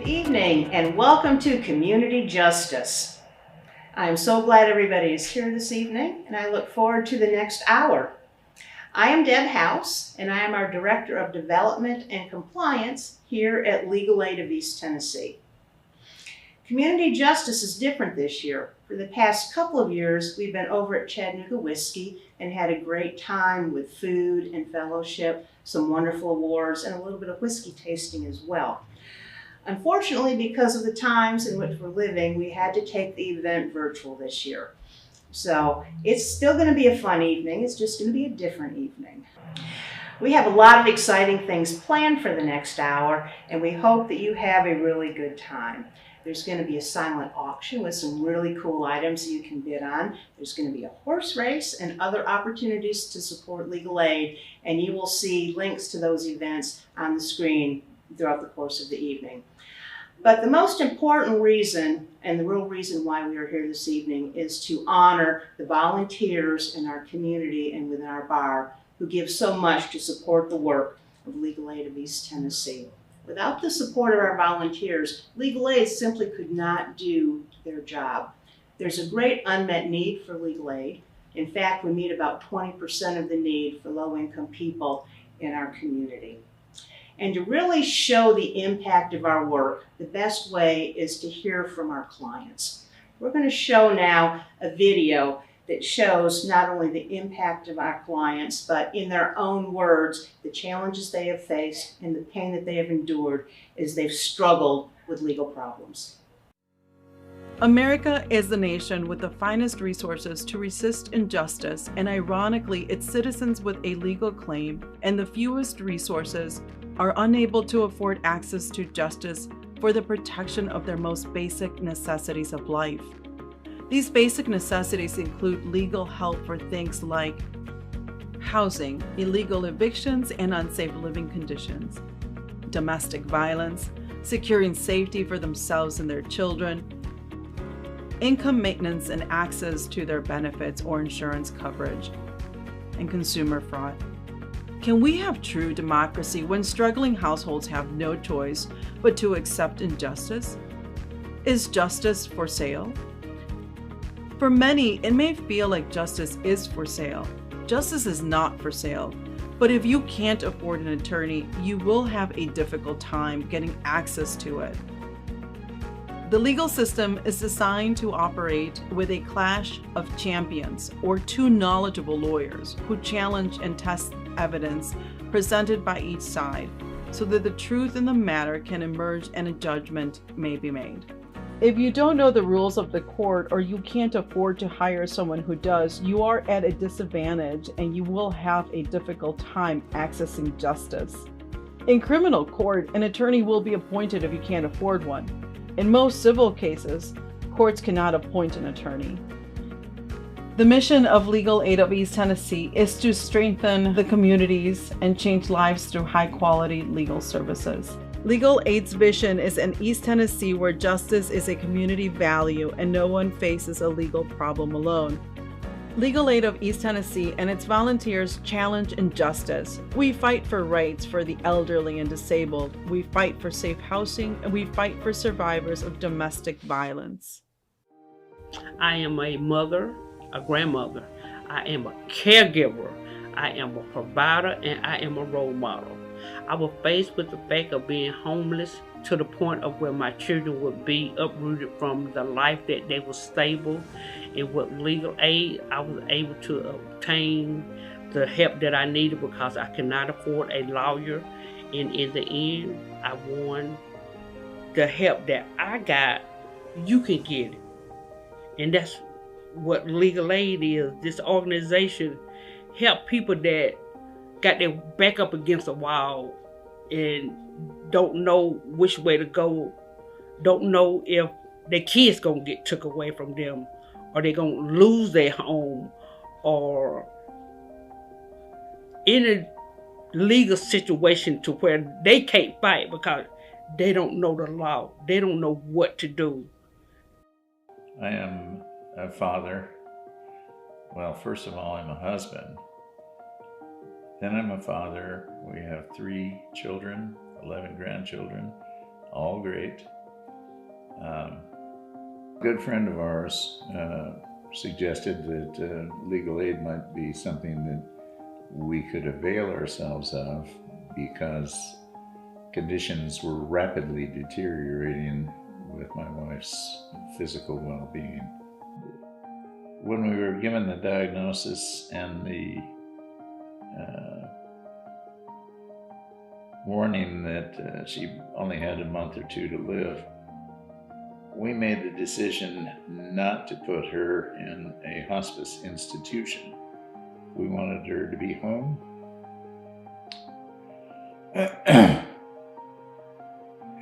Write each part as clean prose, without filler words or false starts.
Good evening and welcome to Community Justice. I am so glad everybody is here this evening and I look forward to the next hour. I am Deb House and I am our Director of Development and Compliance here at Legal Aid of East Tennessee. Community Justice is different this year. For the past couple of years, we've been over at Chattanooga Whiskey and had a great time with food and fellowship, some wonderful awards, and a little bit of whiskey tasting as well. Unfortunately, because of the times in which we're living, we had to take the event virtual this year. So it's still going to be a fun evening. It's just going to be a different evening. We have a lot of exciting things planned for the next hour, and we hope that you have a really good time. There's going to be a silent auction with some really cool items you can bid on. There's going to be a horse race and other opportunities to support legal aid, and you will see links to those events on the screen throughout the course of the evening. But the most important reason, and the real reason why we are here this evening, is to honor the volunteers in our community and within our bar who give so much to support the work of Legal Aid of East Tennessee. Without the support of our volunteers, Legal Aid simply could not do their job. There's a great unmet need for legal aid. In fact, we meet about 20% of the need for low-income people in our community. And to really show the impact of our work, the best way is to hear from our clients. We're going to show now a video that shows not only the impact of our clients, but in their own words, the challenges they have faced and the pain that they have endured as they've struggled with legal problems. America is the nation with the finest resources to resist injustice, and ironically, its citizens with a legal claim and the fewest resources are unable to afford access to justice for the protection of their most basic necessities of life. These basic necessities include legal help for things like housing, illegal evictions and unsafe living conditions, domestic violence, securing safety for themselves and their children, income maintenance and access to their benefits or insurance coverage, and consumer fraud. Can we have true democracy when struggling households have no choice but to accept injustice? Is justice for sale? For many, it may feel like justice is for sale. Justice is not for sale, but if you can't afford an attorney, you will have a difficult time getting access to it. The legal system is designed to operate with a clash of champions or two knowledgeable lawyers who challenge and test evidence presented by each side so that the truth in the matter can emerge and a judgment may be made. If you don't know the rules of the court or you can't afford to hire someone who does, you are at a disadvantage and you will have a difficult time accessing justice. In criminal court, an attorney will be appointed if you can't afford one. In most civil cases, courts cannot appoint an attorney. The mission of Legal Aid of East Tennessee is to strengthen the communities and change lives through high-quality legal services. Legal Aid's vision is an East Tennessee where justice is a community value and no one faces a legal problem alone. Legal Aid of East Tennessee and its volunteers challenge injustice. We fight for rights for the elderly and disabled. We fight for safe housing, and we fight for survivors of domestic violence. I am a mother, a grandmother. I am a caregiver. I am a provider, and I am a role model. I was faced with the fact of being homeless to the point of where my children would be uprooted from the life that they were stable. And with legal aid, I was able to obtain the help that I needed because I could not afford a lawyer. And in the end, I won. The help that I got, you can get it. And that's what legal aid is. This organization help people that got their back up against a wall and don't know which way to go, don't know if their kids gonna get took away from them, or they gonna lose their home, or in a legal situation to where they can't fight because they don't know the law, they don't know what to do. I am a father. Well, first of all, I'm a husband. Then I'm a father. We have 3 children, 11 grandchildren, all great. A good friend of ours suggested that legal aid might be something that we could avail ourselves of because conditions were rapidly deteriorating with my wife's physical well-being. When we were given the diagnosis and the warning that she only had a month or two to live, we made the decision not to put her in a hospice institution. We wanted her to be home.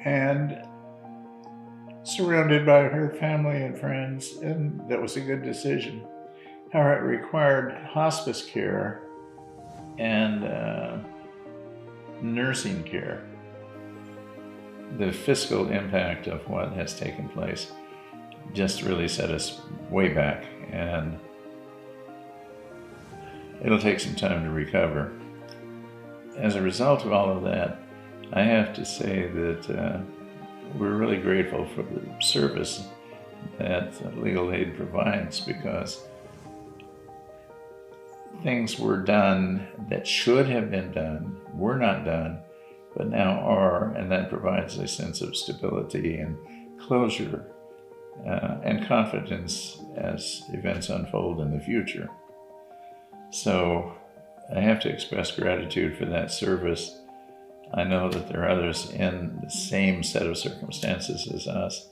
And surrounded by her family and friends, and that was a good decision. However, it required hospice care and nursing care. The fiscal impact of what has taken place just really set us way back, and it'll take some time to recover. As a result of all of that, I have to say that we're really grateful for the service that legal aid provides, because things were done that should have been done, were not done, but now are, and that provides a sense of stability and closure and confidence as events unfold in the future. So I have to express gratitude for that service. I know that there are others in the same set of circumstances as us,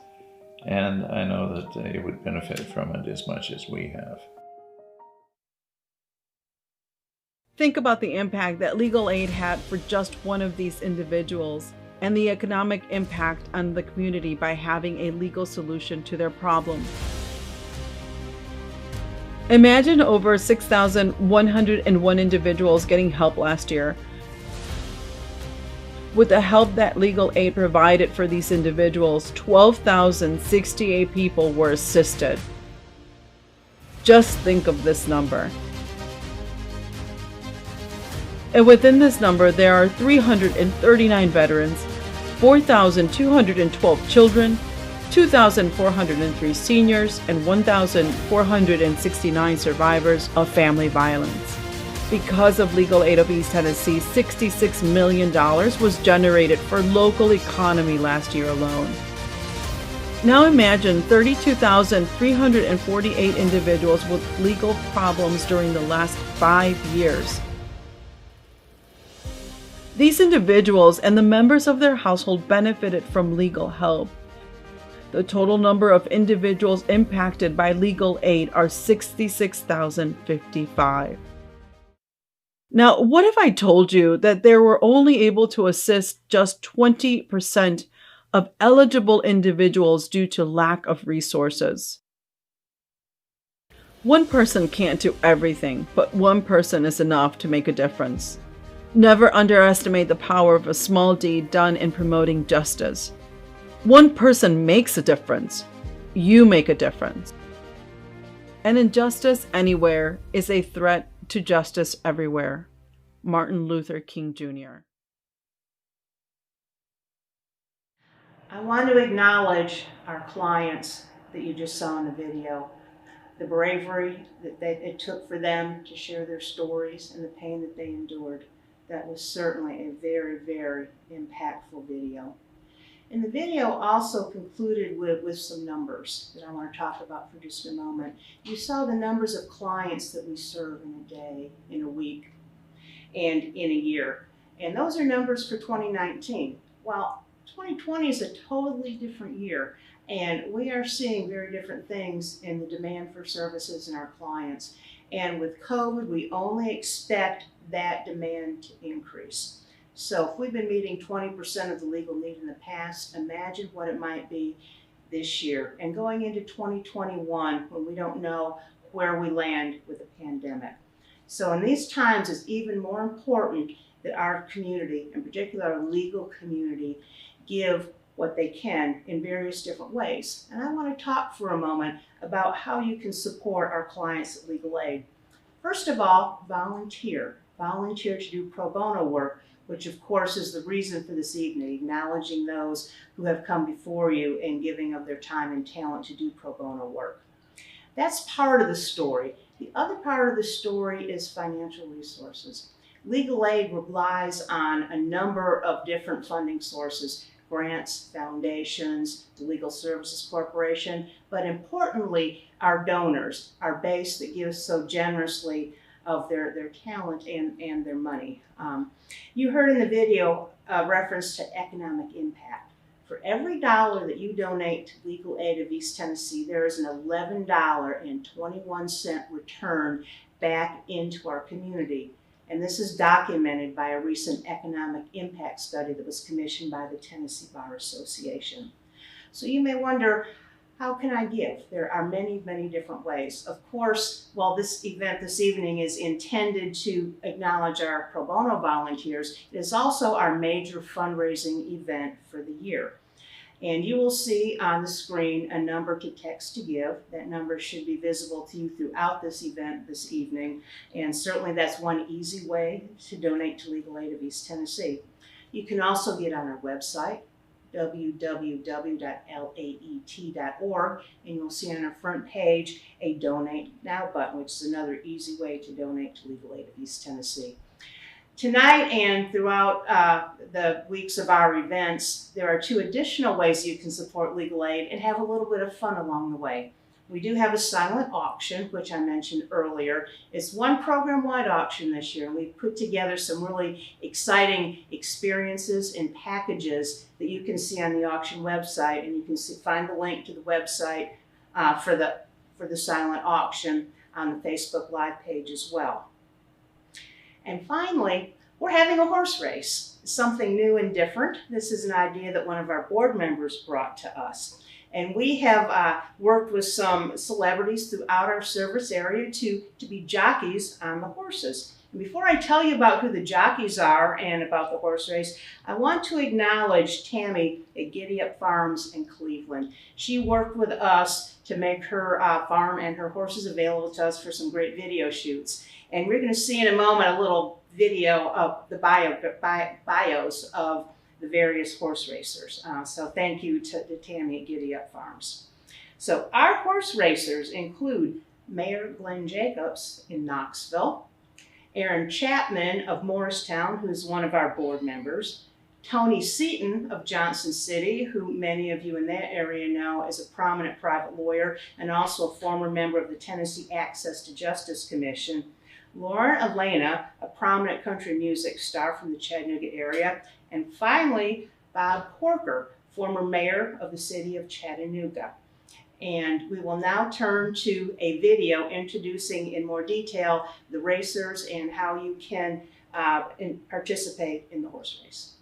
and I know that they would benefit from it as much as we have. Think about the impact that legal aid had for just one of these individuals and the economic impact on the community by having a legal solution to their problem. Imagine over 6,101 individuals getting help last year. With the help that legal aid provided for these individuals, 12,068 people were assisted. Just think of this number. And within this number, there are 339 veterans, 4,212 children, 2,403 seniors, and 1,469 survivors of family violence. Because of Legal Aid of East Tennessee, $66 million was generated for local economy last year alone. Now imagine 32,348 individuals with legal problems during the last 5 years. These individuals and the members of their household benefited from legal help. The total number of individuals impacted by legal aid are 66,055. Now, what if I told you that they were only able to assist just 20% of eligible individuals due to lack of resources? One person can't do everything, but one person is enough to make a difference. Never underestimate the power of a small deed done in promoting justice. One person makes a difference. You make a difference. An injustice anywhere is a threat to justice everywhere. Martin Luther King Jr. I want to acknowledge our clients that you just saw in the video. The bravery that it took for them to share their stories and the pain that they endured. That was certainly a very, very impactful video. And the video also concluded with some numbers that I want to talk about for just a moment. You saw the numbers of clients that we serve in a day, in a week, and in a year. And those are numbers for 2019. Well, 2020 is a totally different year, and we are seeing very different things in the demand for services in our clients. And with COVID, we only expect that demand to increase. So if we've been meeting 20% of the legal need in the past, imagine what it might be this year. And going into 2021, when we don't know where we land with the pandemic. So in these times, it's even more important that our community, in particular our legal community, give what they can in various different ways. And I want to talk for a moment about how you can support our clients at Legal Aid. First of all, volunteer. Volunteer to do pro bono work which of course is the reason for this evening, acknowledging those who have come before you and giving of their time and talent to do pro bono work. That's part of the story. The other part of the story is financial resources. Legal aid relies on a number of different funding sources, grants, foundations, the Legal Services Corporation, but importantly, our donors, our base that gives so generously of their talent and their money. You heard in the video a reference to economic impact. For every dollar that you donate to Legal Aid of East Tennessee, there is an $11.21 return back into our community. And this is documented by a recent economic impact study that was commissioned by the Tennessee Bar Association. So you may wonder, how can I give? There are many, many different ways. Of course, while this event this evening is intended to acknowledge our pro bono volunteers, it is also our major fundraising event for the year. And you will see on the screen a number to text to give. That number should be visible to you throughout this event this evening. And certainly that's one easy way to donate to Legal Aid of East Tennessee. You can also get on our website, www.laet.org, and you'll see on our front page a Donate Now button, which is another easy way to donate to Legal Aid of East Tennessee. Tonight and throughout the weeks of our events, there are two additional ways you can support legal aid and have a little bit of fun along the way. We do have a silent auction, which I mentioned earlier. It's one program-wide auction this year, and we've put together some really exciting experiences and packages that you can see on the auction website, and you can find the link to the website for the silent auction on the Facebook Live page as well. And finally, we're having a horse race, something new and different. This is an idea that one of our board members brought to us. And we have worked with some celebrities throughout our service area to be jockeys on the horses. And before I tell you about who the jockeys are and about the horse race, I want to acknowledge Tammy at Giddy Up Farms in Cleveland. She worked with us to make her farm and her horses available to us for some great video shoots. And we're going to see in a moment a little video of the bios of the various horse racers. So thank you to Tammy at Giddy Up Farms. So our horse racers include Mayor Glenn Jacobs in Knoxville, Aaron Chapman of Morristown, who's one of our board members, Tony Seaton of Johnson City, who many of you in that area know as a prominent private lawyer and also a former member of the Tennessee Access to Justice Commission, Lauren Elena, a prominent country music star from the Chattanooga area, and finally, Bob Corker, former mayor of the city of Chattanooga. And we will now turn to a video introducing in more detail the racers and how you can participate in the horse race.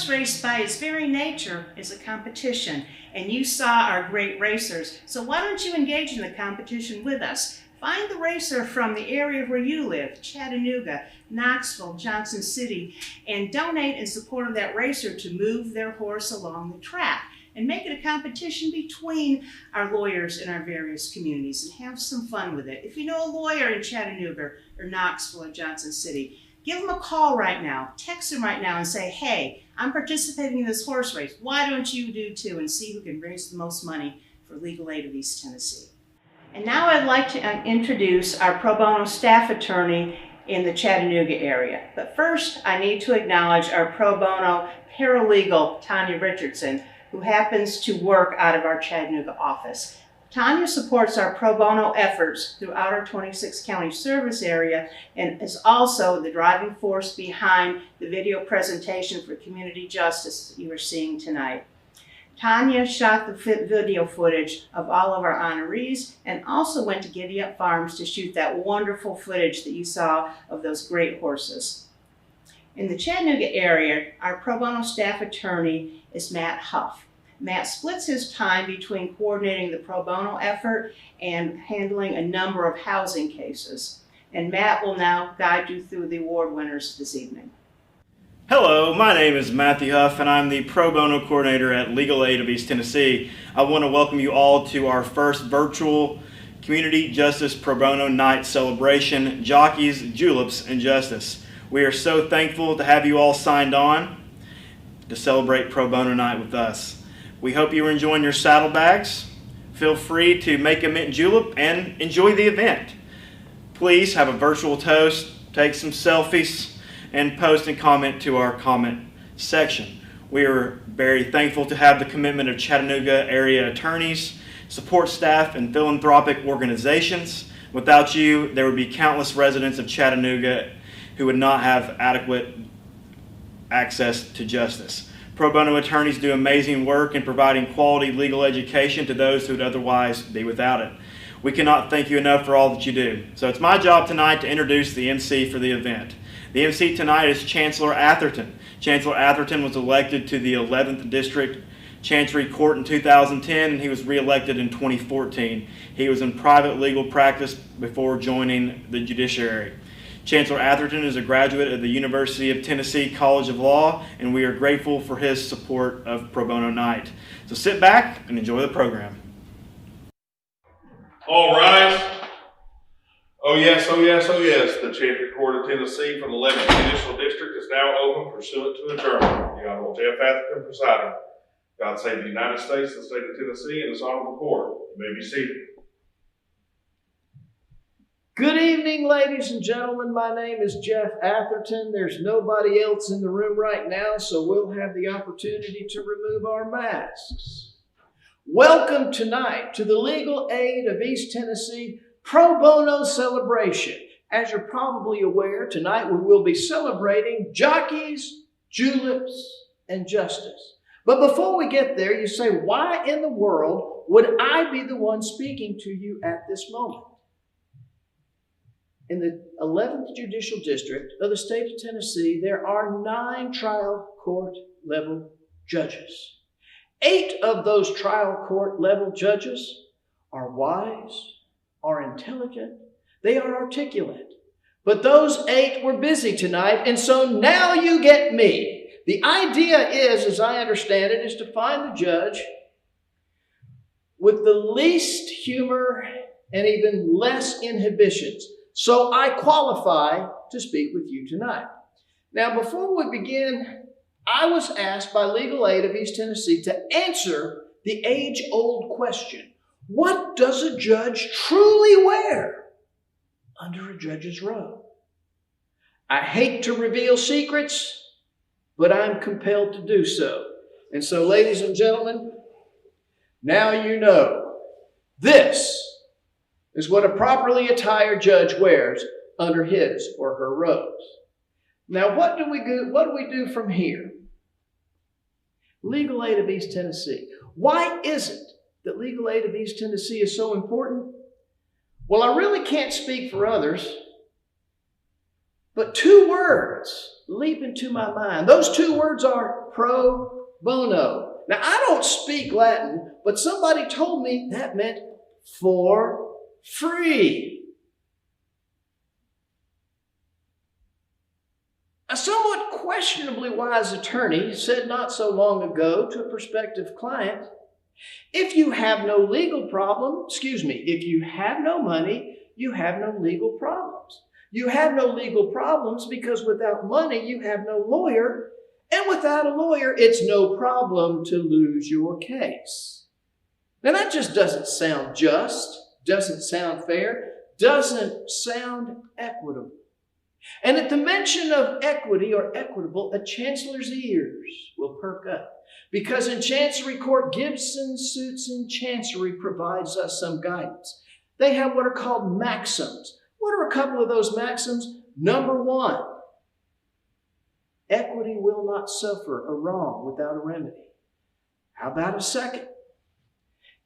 horse race by its very nature is a competition, and you saw our great racers. So why don't you engage in the competition with us? Find the racer from the area where you live, Chattanooga, Knoxville, Johnson City, and donate in support of that racer to move their horse along the track. And make it a competition between our lawyers in our various communities and have some fun with it. If you know a lawyer in Chattanooga or Knoxville or Johnson City, give them a call right now, text them right now and say, hey, I'm participating in this horse race. Why don't you do too? And see who can raise the most money for Legal Aid of East Tennessee. And now I'd like to introduce our pro bono staff attorney in the Chattanooga area. But first, I need to acknowledge our pro bono paralegal, Tanya Richardson, who happens to work out of our Chattanooga office. Tanya supports our pro bono efforts throughout our 26 county service area and is also the driving force behind the video presentation for community justice that you are seeing tonight. Tanya shot the video footage of all of our honorees and also went to Giddy Up Farms to shoot that wonderful footage that you saw of those great horses. In the Chattanooga area, our pro bono staff attorney is Matt Huff. Matt splits his time between coordinating the pro bono effort and handling a number of housing cases. And Matt will now guide you through the award winners this evening. Hello, my name is Matthew Huff and I'm the Pro Bono Coordinator at Legal Aid of East Tennessee. I want to welcome you all to our first virtual Community Justice Pro Bono Night celebration, Jockeys, Juleps, and Justice. We are so thankful to have you all signed on to celebrate Pro Bono Night with us. We hope you are enjoying your saddlebags. Feel free to make a mint julep and enjoy the event. Please have a virtual toast, take some selfies, and post and comment to our comment section. We are very thankful to have the commitment of Chattanooga area attorneys, support staff, and philanthropic organizations. Without you, there would be countless residents of Chattanooga who would not have adequate access to justice. Pro bono attorneys do amazing work in providing quality legal education to those who would otherwise be without it. We cannot thank you enough for all that you do. So it's my job tonight to introduce the MC for the event. The MC tonight is Chancellor Atherton. Chancellor Atherton was elected to the 11th District Chancery Court in 2010 and he was re-elected in 2014. He was in private legal practice before joining the judiciary. Chancellor Atherton is a graduate of the University of Tennessee College of Law, and we are grateful for his support of Pro Bono Night. So sit back and enjoy the program. All rise. Oh yes, oh yes, oh yes. The Chancery Court of Tennessee from the 11th Judicial District is now open pursuant to adjournment. The Honorable Jeff Atherton presiding. God save the United States, the state of Tennessee, and this honorable court. You may be seated. Good evening, ladies and gentlemen. My name is Jeff Atherton. There's nobody else in the room right now, so we'll have the opportunity to remove our masks. Welcome tonight to the Legal Aid of East Tennessee Pro Bono celebration. As you're probably aware, tonight we will be celebrating jockeys, juleps, and justice. But before we get there, you say, why in the world would I be the one speaking to you at this moment? In the 11th Judicial District of the state of Tennessee, there are 9 trial court level judges. 8 of those trial court level judges are wise, are intelligent, they are articulate. But those 8 were busy tonight, and so now you get me. The idea is, as I understand it, is to find the judge with the least humor and even less inhibitions. So I qualify to speak with you tonight. Now, before we begin, I was asked by Legal Aid of East Tennessee to answer the age-old question, what does a judge truly wear under a judge's robe? I hate to reveal secrets, but I'm compelled to do so. And so, ladies and gentlemen, now you know. This is what a properly attired judge wears under his or her robes. Now, what do we do from here? Legal Aid of East Tennessee. Why is it that Legal Aid of East Tennessee is so important? Well, I really can't speak for others, but 2 words leap into my mind. Those two words are pro bono. Now, I don't speak Latin, but somebody told me that meant for free. A somewhat questionably wise attorney said not so long ago to a prospective client, if you have no legal problem, if you have no money, you have no legal problems. You have no legal problems because without money, you have no lawyer. And without a lawyer, it's no problem to lose your case. Now that just doesn't sound just, doesn't sound fair, doesn't sound equitable. And at the mention of equity or equitable, a chancellor's ears will perk up. Because in Chancery Court, Gibson Suits in Chancery provides us some guidance. They have what are called maxims. What are a couple of those maxims? Number one, equity will not suffer a wrong without a remedy. How about a second?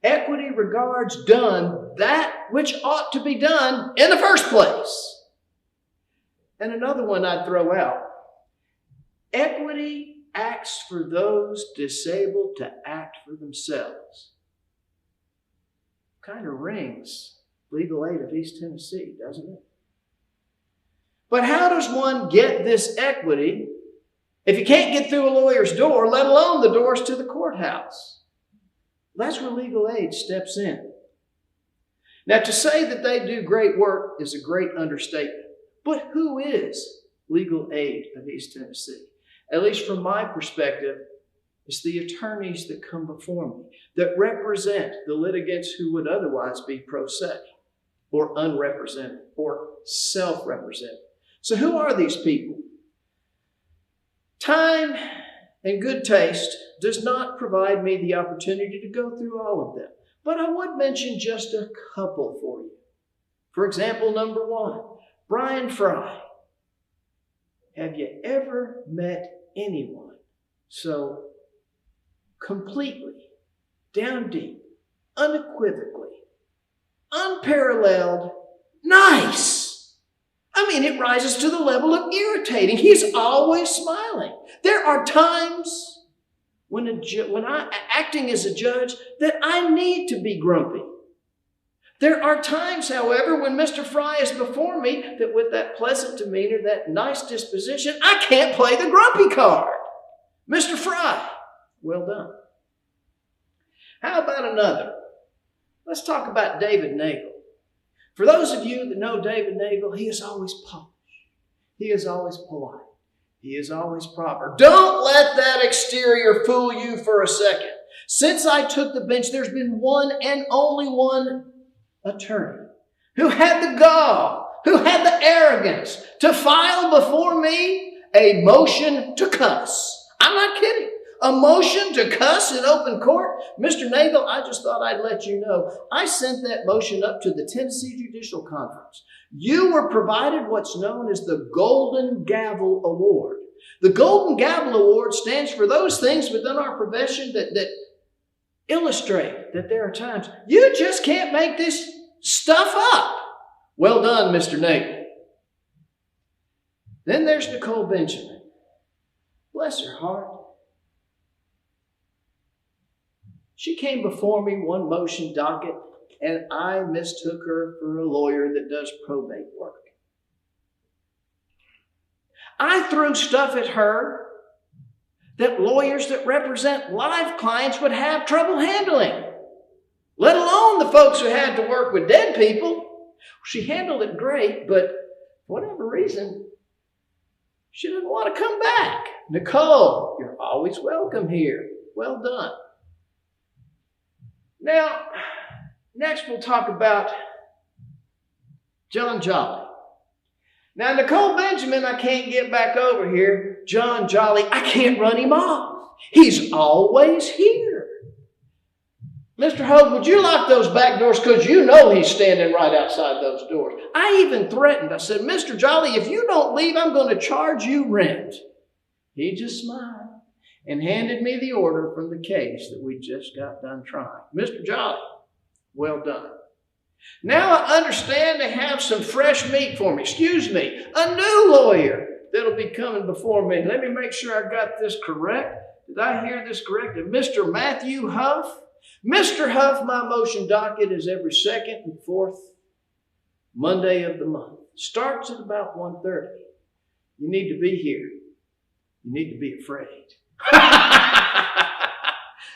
Equity regards done that which ought to be done in the first place. And another one I'd throw out. Equity acts for those disabled to act for themselves. Kind of rings legal aid of East Tennessee, doesn't it? But how does one get this equity if you can't get through a lawyer's door, let alone the doors to the courthouse? That's where legal aid steps in. Now, to say that they do great work is a great understatement. But who is Legal Aid of East Tennessee? At least from my perspective, it's the attorneys that come before me, that represent the litigants who would otherwise be pro se, or unrepresented, or self-represented. So who are these people? Time and good taste does not provide me the opportunity to go through all of them, but I would mention just a couple for you. For example, number one, Brian Fry. Have you ever met anyone so completely, down deep, unequivocally, unparalleled, nice? I mean, it rises to the level of irritating. He's always smiling. There are times when I'm acting as a judge that I need to be grumpy. There are times, however, when Mr. Fry is before me that with that pleasant demeanor, that nice disposition, I can't play the grumpy card. Mr. Fry, well done. How about another? Let's talk about David Nagel. For those of you that know David Nagel, he is always polished. He is always polite. He is always proper. Don't let that exterior fool you for a second. Since I took the bench, there's been one and only one attorney who had the gall, who had the arrogance to file before me a motion to cuss. I'm not kidding. A motion to cuss in open court? Mr. Nagel, I just thought I'd let you know. I sent that motion up to the Tennessee Judicial Conference. You were provided what's known as the Golden Gavel Award. The Golden Gavel Award stands for those things within our profession that illustrate that there are times you just can't make this stuff up. Well done, Mr. Nagel. Then there's Nicole Benjamin. Bless her heart. She came before me one motion docket, and I mistook her for a lawyer that does probate work. I threw stuff at her that lawyers that represent live clients would have trouble handling, let alone the folks who had to work with dead people. She handled it great, but for whatever reason, she didn't want to come back. Nicole, you're always welcome here. Well done. Now, next we'll talk about John Jolly. Now, Nicole Benjamin, I can't get back over here. John Jolly, I can't run him off. He's always here. Mr. Hogue, would you lock those back doors? Because you know he's standing right outside those doors. I even threatened. I said, Mr. Jolly, if you don't leave, I'm going to charge you rent. He just smiled and handed me the order from the case that we just got done trying. Mr. Jolly, well done. Now I understand they have some fresh meat for me. Excuse me, a new lawyer. that'll be coming before me. Let me make sure I got this correct. Did I hear this correct? Mr. Matthew Huff. Mr. Huff, my motion docket is every second and fourth Monday of the month. Starts at about 1:30. You need to be here. You need to be afraid.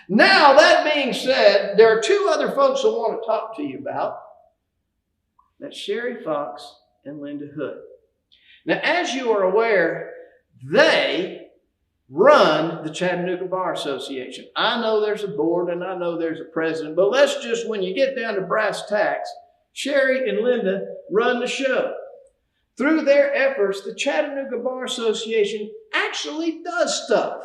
Now, that being said, there are two other folks I want to talk to you about. That's Sherry Fox and Linda Hood. Now, as you are aware, they run the Chattanooga Bar Association. I know there's a board and I know there's a president, but let's just, when you get down to brass tacks, Sherry and Linda run the show. Through their efforts, the Chattanooga Bar Association actually does stuff.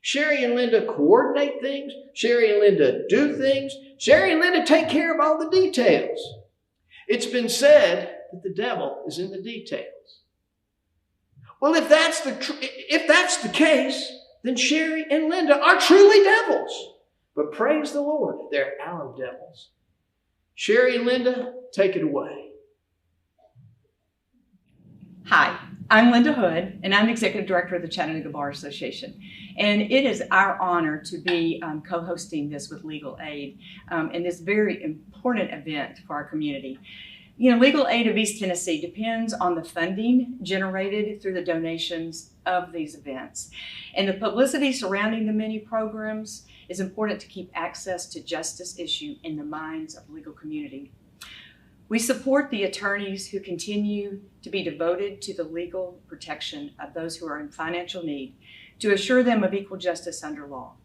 Sherry and Linda coordinate things. Sherry and Linda do things. Sherry and Linda take care of all the details. It's been said that the devil is in the details. Well, if that's the case, then Sherry and Linda are truly devils. But praise the Lord, they're our devils. Sherry and Linda, take it away. Hi, I'm Linda Hood, and I'm the Executive Director of the Chattanooga Bar Association. And it is our honor to be co-hosting this with Legal Aid in this very important event for our community. You know, Legal Aid of East Tennessee depends on the funding generated through the donations of these events. And the publicity surrounding the many programs is important to keep access to justice issue in the minds of the legal community. We support the attorneys who continue to be devoted to the legal protection of those who are in financial need to assure them of equal justice under law.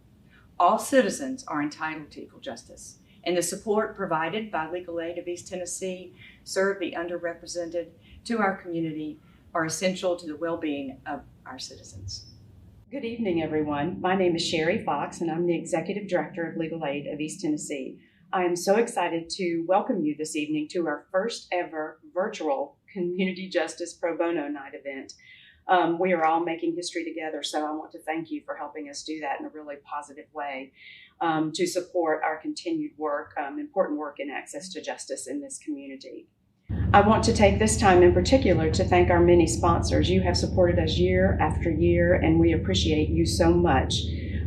All citizens are entitled to equal justice, and the support provided by Legal Aid of East Tennessee serve the underrepresented to our community are essential to the well-being of our citizens. Good evening, everyone. My name is Sherry Fox, and I'm the Executive Director of Legal Aid of East Tennessee. I am so excited to welcome you this evening to our first ever virtual Community Justice Pro Bono Night event. We are all making history together, so I want to thank you for helping us do that in a really positive way to support our continued work, important work in access to justice in this community. I want to take this time in particular to thank our many sponsors. You have supported us year after year, and we appreciate you so much.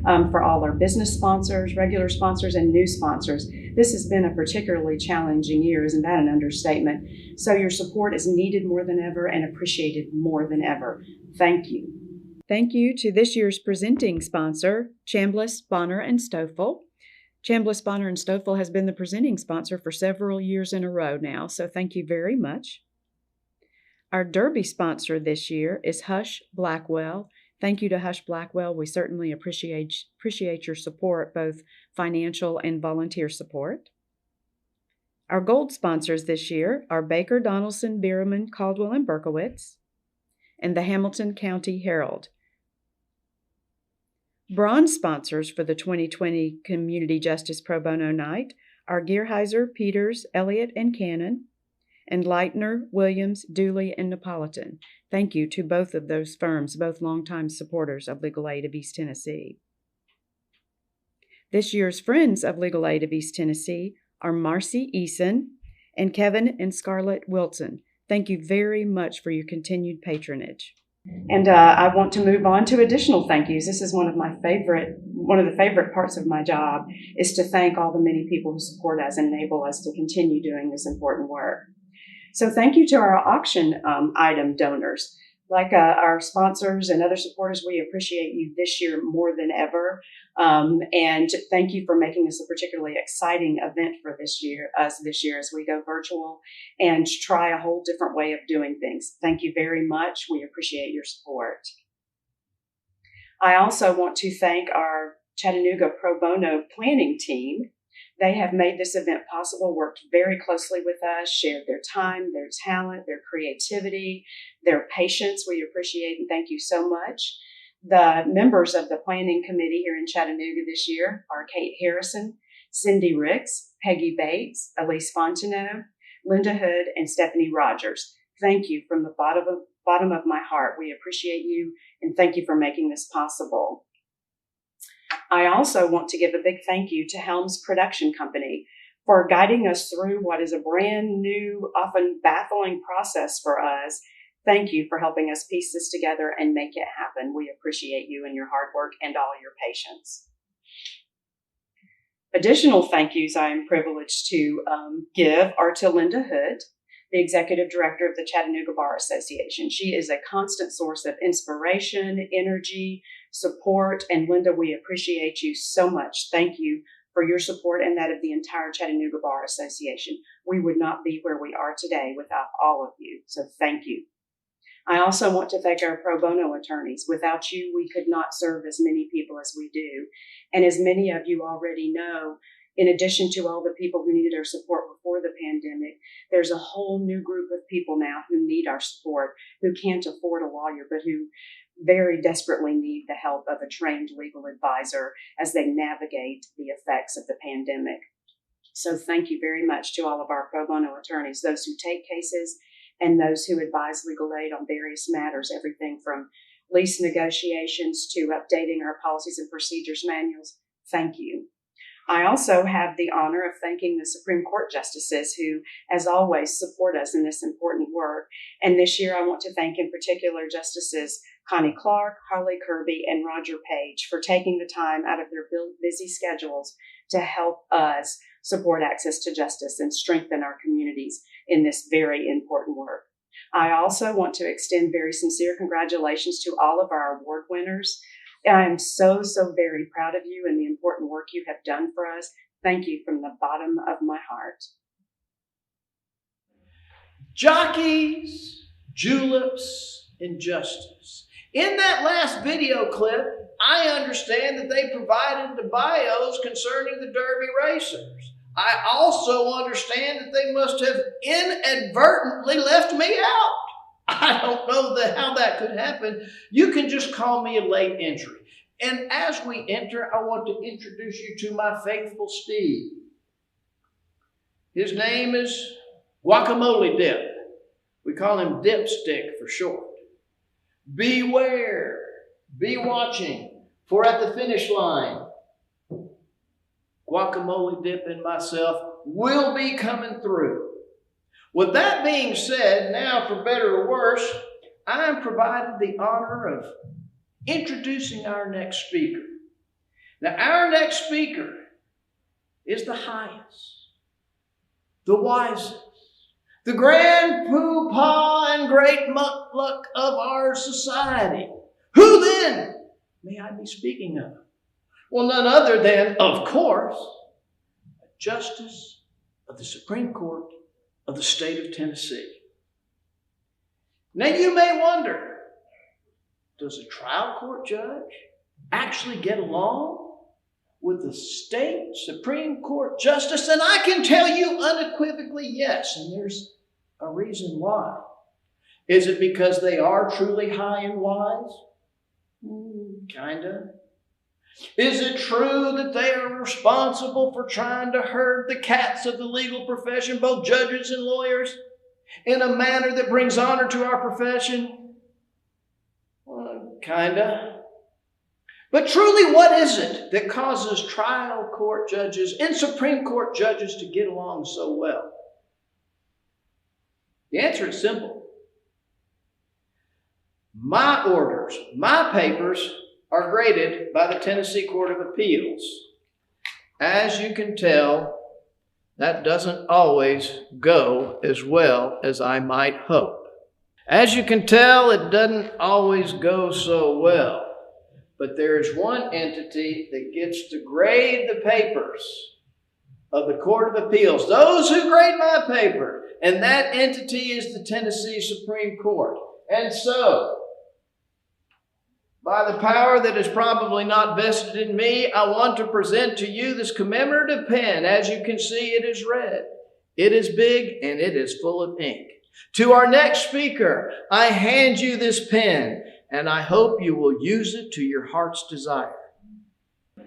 For all our business sponsors, regular sponsors, and new sponsors. This has been a particularly challenging year, isn't that an understatement? So your support is needed more than ever and appreciated more than ever. Thank you. Thank you to this year's presenting sponsor, Chambliss, Bonner & Stoffel. Chambliss, Bonner & Stoffel has been the presenting sponsor for several years in a row now, so thank you very much. Our Derby sponsor this year is Hush Blackwell. Thank you to Hush Blackwell. We certainly appreciate your support, both financial and volunteer support. Our gold sponsors this year are Baker, Donaldson, Bierman, Caldwell, and Berkowitz, and the Hamilton County Herald. Bronze sponsors for the 2020 Community Justice Pro Bono Night are Gearheiser, Peters, Elliott, and Cannon, and Leitner, Williams, Dooley, and Napolitan. Thank you to both of those firms, both longtime supporters of Legal Aid of East Tennessee. This year's Friends of Legal Aid of East Tennessee are Marcy Eason and Kevin and Scarlett Wilson. Thank you very much for your continued patronage. And I want to move on to additional thank yous. This is one of the favorite parts of my job is to thank all the many people who support us and enable us to continue doing this important work. So thank you to our auction item donors. Like our sponsors and other supporters, we appreciate you this year more than ever. And thank you for making this a particularly exciting event for this year as we go virtual and try a whole different way of doing things. Thank you very much. We appreciate your support. I also want to thank our Chattanooga Pro Bono planning team. They have made this event possible, worked very closely with us, shared their time, their talent, their creativity, their patience. We appreciate and thank you so much. The members of the planning committee here in Chattanooga this year are Kate Harrison, Cindy Ricks, Peggy Bates, Elise Fontenot, Linda Hood, and Stephanie Rogers. Thank you from the bottom of my heart. We appreciate you and thank you for making this possible. I also want to give a big thank you to Helms Production Company for guiding us through what is a brand new, often baffling process for us Thank you for helping us piece this together and make it happen. We appreciate you and your hard work and all your patience. Additional thank yous I am privileged to give are to Linda Hood, the Executive Director of the Chattanooga Bar Association. She is a constant source of inspiration, energy, support, and Linda, we appreciate you so much. Thank you for your support and that of the entire Chattanooga Bar Association. We would not be where we are today without all of you, so thank you. I also want to thank our pro bono attorneys. Without you, we could not serve as many people as we do. And as many of you already know, in addition to all the people who needed our support before the pandemic, there's a whole new group of people now who need our support, who can't afford a lawyer, but who very desperately need the help of a trained legal advisor as they navigate the effects of the pandemic. So thank you very much to all of our pro bono attorneys, those who take cases and those who advise legal aid on various matters, everything from lease negotiations to updating our policies and procedures manuals. Thank you. I also have the honor of thanking the Supreme Court justices who, as always, support us in this important work. And this year I want to thank in particular Justices Connie Clark, Harley Kirby, and Roger Page for taking the time out of their busy schedules to help us support access to justice and strengthen our communities in this very important work. I also want to extend very sincere congratulations to all of our award winners. I am so very proud of you and the important work you have done for us. Thank you from the bottom of my heart. Jockeys, juleps, and justice. In that last video clip, I understand that they provided the bios concerning the Derby racers. I also understand that they must have inadvertently left me out. I don't know how that could happen. You can just call me a late entry. And as we enter, I want to introduce you to my faithful Steve. His name is Guacamole Dip. We call him Dipstick for short. Beware, be watching, for at the finish line, Guacamole Dip and myself will be coming through. With that being said, now for better or worse, I am provided the honor of introducing our next speaker. Now, our next speaker is the highest, the wisest, the grand poobah and great muckluck of our society. Who then may I be speaking of? Well, none other than, of course, a justice of the Supreme Court of the state of Tennessee. Now you may wonder, does a trial court judge actually get along with the state Supreme Court justice? And I can tell you unequivocally yes, and there's a reason why. Is it because they are truly high and wise? Kinda. Is it true that they are responsible for trying to herd the cats of the legal profession, both judges and lawyers, in a manner that brings honor to our profession? Well, kinda. But truly, what is it that causes trial court judges and Supreme Court judges to get along so well? The answer is simple. My orders, my papers, are graded by the Tennessee Court of Appeals. As you can tell, that doesn't always go as well as I might hope. As you can tell, it doesn't always go so well. But there is one entity that gets to grade the papers of the Court of Appeals, those who grade my paper, and that entity is the Tennessee Supreme Court. And so, by the power that is probably not vested in me, I want to present to you this commemorative pen. As you can see, it is red. It is big and it is full of ink. To our next speaker, I hand you this pen, and I hope you will use it to your heart's desire.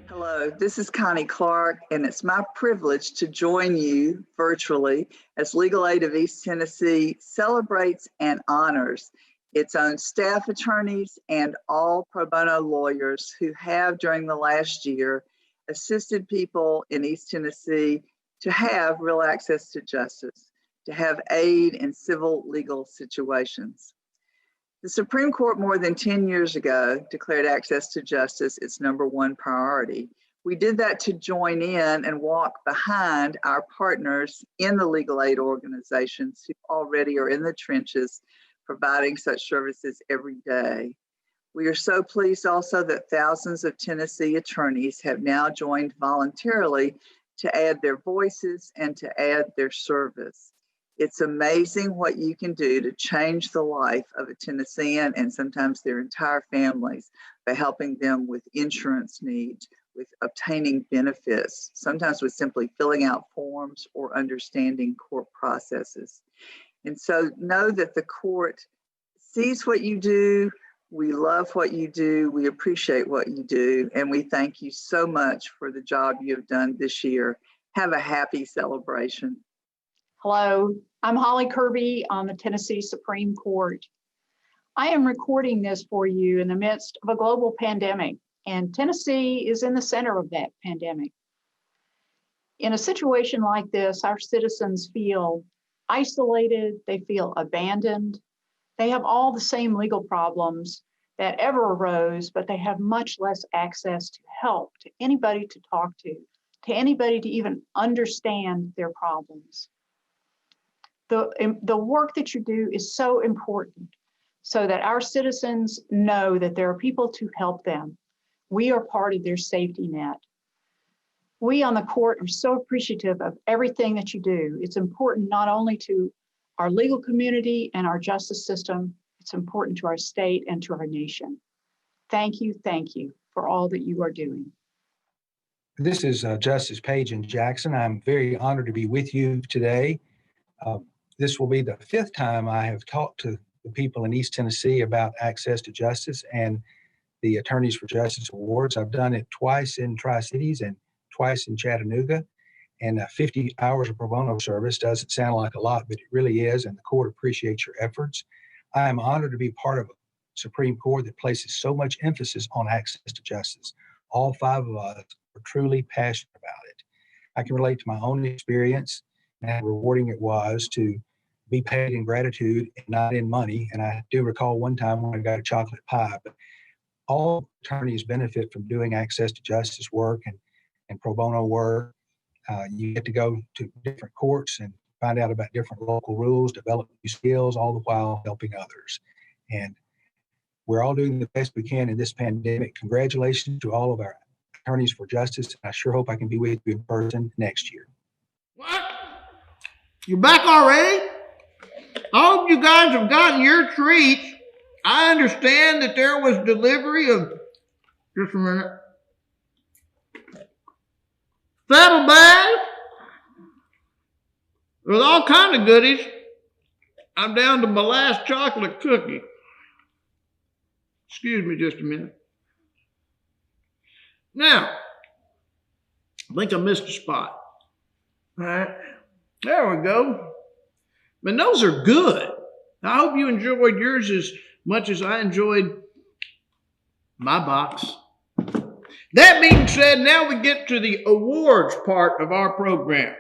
Hello, this is Connie Clark, and it's my privilege to join you virtually as Legal Aid of East Tennessee celebrates and honors its own staff attorneys and all pro bono lawyers who have, during the last year, assisted people in East Tennessee to have real access to justice, to have aid in civil legal situations. The Supreme Court more than 10 years ago declared access to justice its #1 priority. We did that to join in and walk behind our partners in the legal aid organizations who already are in the trenches providing such services every day. We are so pleased also that thousands of Tennessee attorneys have now joined voluntarily to add their voices and to add their service. It's amazing what you can do to change the life of a Tennessean and sometimes their entire families by helping them with insurance needs, with obtaining benefits, sometimes with simply filling out forms or understanding court processes. And so know that the court sees what you do. We love what you do. We appreciate what you do. And we thank you so much for the job you have done this year. Have a happy celebration. Hello, I'm Holly Kirby on the Tennessee Supreme Court. I am recording this for you in the midst of a global pandemic, and Tennessee is in the center of that pandemic. In a situation like this, our citizens feel isolated, they feel abandoned, they have all the same legal problems that ever arose, but they have much less access to help, to anybody to talk to anybody to even understand their problems. The work that you do is so important so that our citizens know that there are people to help them. We are part of their safety net. We on the court are so appreciative of everything that you do. It's important not only to our legal community and our justice system, it's important to our state and to our nation. Thank you for all that you are doing. This is Justice Page in Jackson. I'm very honored to be with you today. This will be the 5th time I have talked to the people in East Tennessee about access to justice and the Attorneys for Justice Awards. I've done it twice in Tri-Cities and twice in Chattanooga, and 50 hours of pro bono service doesn't sound like a lot, but it really is, and the court appreciates your efforts. I am honored to be part of a Supreme Court that places so much emphasis on access to justice. All 5 of us are truly passionate about it. I can relate to my own experience and how rewarding it was to be paid in gratitude and not in money. And I do recall one time when I got a chocolate pie, but all attorneys benefit from doing access to justice work and pro bono work. You get to go to different courts and find out about different local rules, develop new skills, all the while helping others. And we're all doing the best we can in this pandemic. Congratulations to all of our Attorneys for Justice. I sure hope I can be with you in person next year. What? You back already? I hope you guys have gotten your treats. I understand that there was delivery of, just a minute, saddlebags with all kind of goodies. I'm down to my last chocolate cookie. Excuse me just a minute. Now, I think I missed a spot. All right, there we go. But those are good. I hope you enjoyed yours as much as I enjoyed my box. That being said, now we get to the awards part of our program.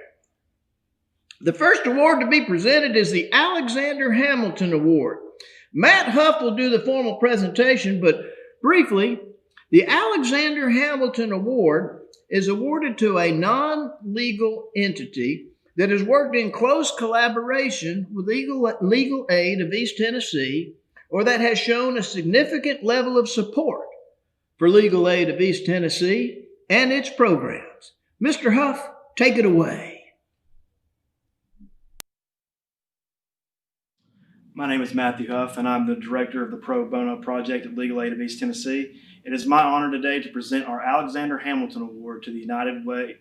The first award to be presented is the Alexander Hamilton Award. Matt Huff will do the formal presentation, but briefly, the Alexander Hamilton Award is awarded to a non-legal entity that has worked in close collaboration with Legal Aid of East Tennessee, or that has shown a significant level of support for Legal Aid of East Tennessee and its programs. Mr. Huff, take it away. My name is Matthew Huff, and I'm the director of the Pro Bono Project at Legal Aid of East Tennessee. It is my honor today to present our Alexander Hamilton Award to the United Way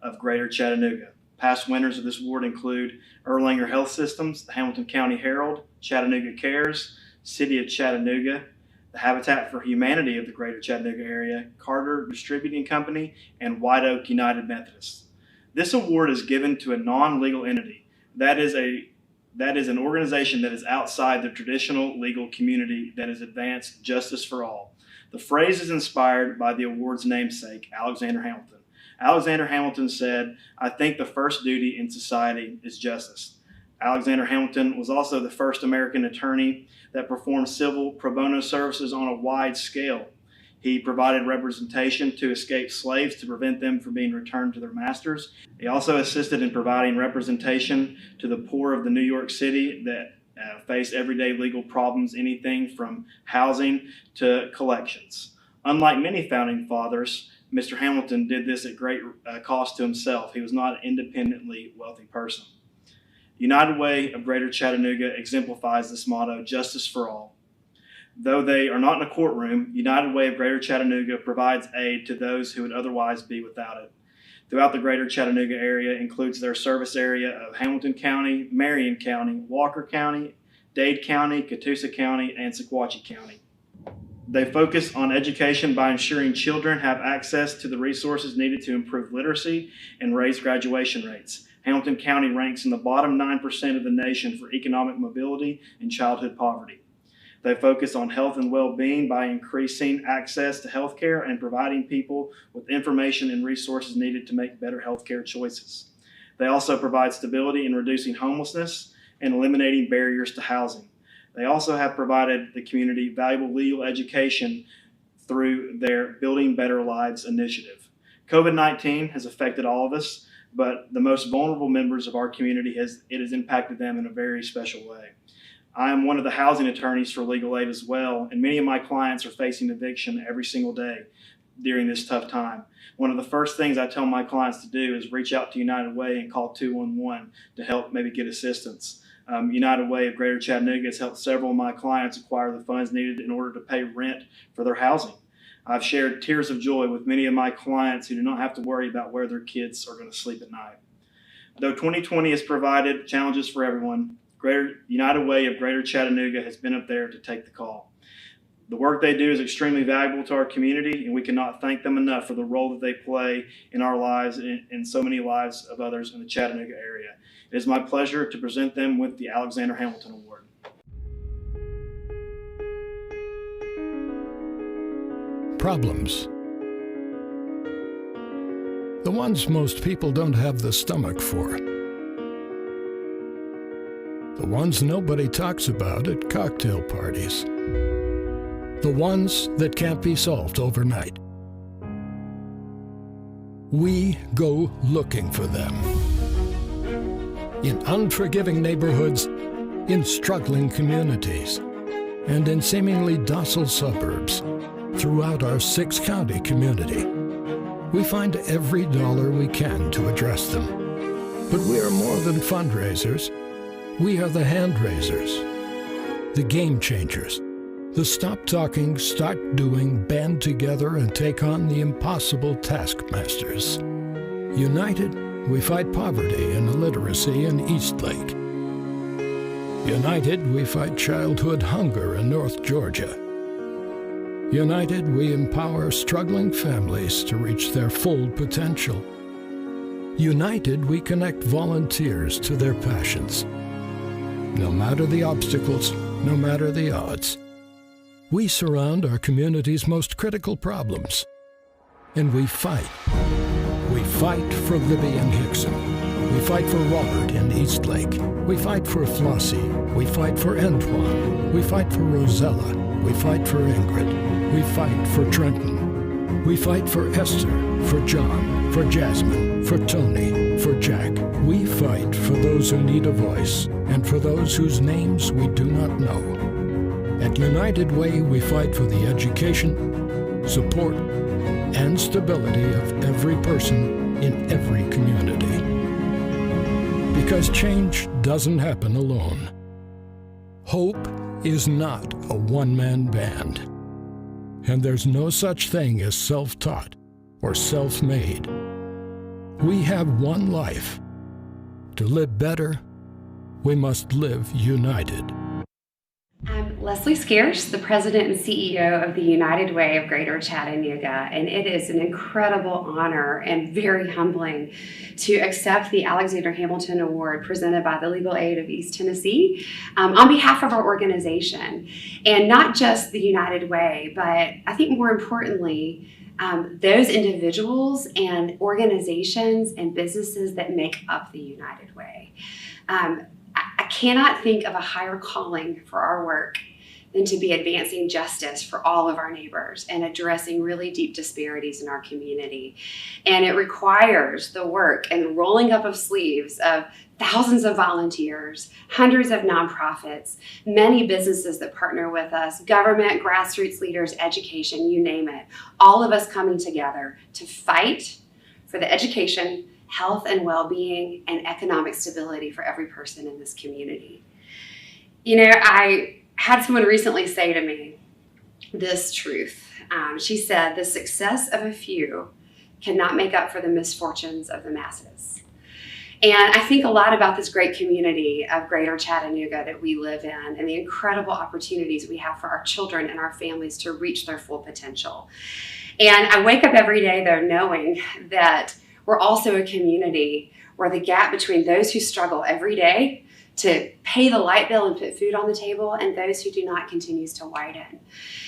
of Greater Chattanooga. Past winners of this award include Erlanger Health Systems, the Hamilton County Herald, Chattanooga Cares, City of Chattanooga, the Habitat for Humanity of the Greater Chattanooga area, Carter Distributing Company, and White Oak United Methodists. This award is given to a non-legal entity. That is an organization that is outside the traditional legal community that has advanced justice for all. The phrase is inspired by the award's namesake, Alexander Hamilton. Alexander Hamilton said, "I think the first duty in society is justice." Alexander Hamilton was also the first American attorney that performed civil pro bono services on a wide scale. He provided representation to escaped slaves to prevent them from being returned to their masters. He also assisted in providing representation to the poor of the New York City that face everyday legal problems, anything from housing to collections. Unlike many founding fathers, Mr. Hamilton did this at great cost to himself. He was not an independently wealthy person. United Way of Greater Chattanooga exemplifies this motto, justice for all. Though they are not in a courtroom, United Way of Greater Chattanooga provides aid to those who would otherwise be without it. Throughout the Greater Chattanooga area includes their service area of Hamilton County, Marion County, Walker County, Dade County, Catoosa County, and Sequatchie County. They focus on education by ensuring children have access to the resources needed to improve literacy and raise graduation rates. Hamilton County ranks in the bottom 9% of the nation for economic mobility and childhood poverty. They focus on health and well-being by increasing access to health care and providing people with information and resources needed to make better health care choices. They also provide stability in reducing homelessness and eliminating barriers to housing. They also have provided the community valuable legal education through their Building Better Lives initiative. COVID-19 has affected all of us, but the most vulnerable members of our community has impacted them in a very special way. I am one of the housing attorneys for Legal Aid as well, and many of my clients are facing eviction every single day during this tough time. One of the first things I tell my clients to do is reach out to United Way and call 211 to help maybe get assistance. United Way of Greater Chattanooga has helped several of my clients acquire the funds needed in order to pay rent for their housing. I've shared tears of joy with many of my clients who do not have to worry about where their kids are going to sleep at night. Though 2020 has provided challenges for everyone, United Way of Greater Chattanooga has been up there to take the call. The work they do is extremely valuable to our community, and we cannot thank them enough for the role that they play in our lives and so many lives of others in the Chattanooga area. It is my pleasure to present them with the Alexander Hamilton Award. Problems. The ones most people don't have the stomach for. The ones nobody talks about at cocktail parties. The ones that can't be solved overnight. We go looking for them. In unforgiving neighborhoods, in struggling communities, and in seemingly docile suburbs throughout our 6-county community. We find every dollar we can to address them. But we are more than fundraisers. We are the hand raisers, the game changers, the stop talking, start doing, band together and take on the impossible taskmasters. United, we fight poverty and illiteracy in Eastlake. United, we fight childhood hunger in North Georgia. United, we empower struggling families to reach their full potential. United, we connect volunteers to their passions. No matter the obstacles, no matter the odds, we surround our community's most critical problems. And we fight. We fight for Libby and Hickson. We fight for Robert in Eastlake. We fight for Flossie. We fight for Antoine. We fight for Rosella. We fight for Ingrid. We fight for Trenton. We fight for Esther, for John, for Jasmine, for Tony, for Jack. We fight for those who need a voice and for those whose names we do not know. At United Way, we fight for the education, support, and stability of every person in every community. Because change doesn't happen alone. Hope is not a one-man band. And there's no such thing as self-taught or self-made. We have one life. To live better, we must live united. I'm Leslie Scarce, the President and CEO of the United Way of Greater Chattanooga, and it is an incredible honor and very humbling to accept the Alexander Hamilton Award presented by the Legal Aid of East Tennessee on behalf of our organization. And not just the United Way, but I think more importantly, those individuals and organizations and businesses that make up the United Way. cannot think of a higher calling for our work than to be advancing justice for all of our neighbors and addressing really deep disparities in our community. And it requires the work and rolling up of sleeves of thousands of volunteers, hundreds of nonprofits, many businesses that partner with us, government, grassroots leaders, education, you name it, all of us coming together to fight for the education, health and well-being, and economic stability for every person in this community. You know, I had someone recently say to me this truth. She said, the success of a few cannot make up for the misfortunes of the masses. And I think a lot about this great community of Greater Chattanooga that we live in and the incredible opportunities we have for our children and our families to reach their full potential. And I wake up every day though knowing that we're also a community where the gap between those who struggle every day to pay the light bill and put food on the table and those who do not continues to widen.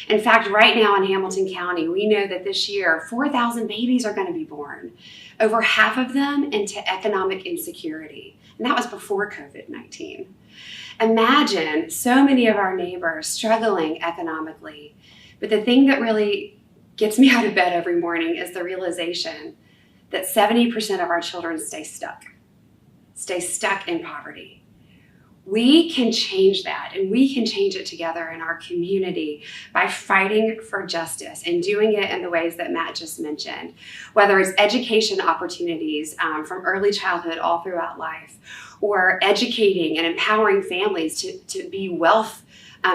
In fact, right now in Hamilton County, we know that this year 4,000 babies are going to be born, over half of them into economic insecurity. And that was before COVID-19. Imagine so many of our neighbors struggling economically. But the thing that really gets me out of bed every morning is the realization that 70% of our children stay stuck in poverty. We can change that, and we can change it together in our community by fighting for justice and doing it in the ways that Matt just mentioned, whether it's education opportunities from early childhood all throughout life, or educating and empowering families to be wealth,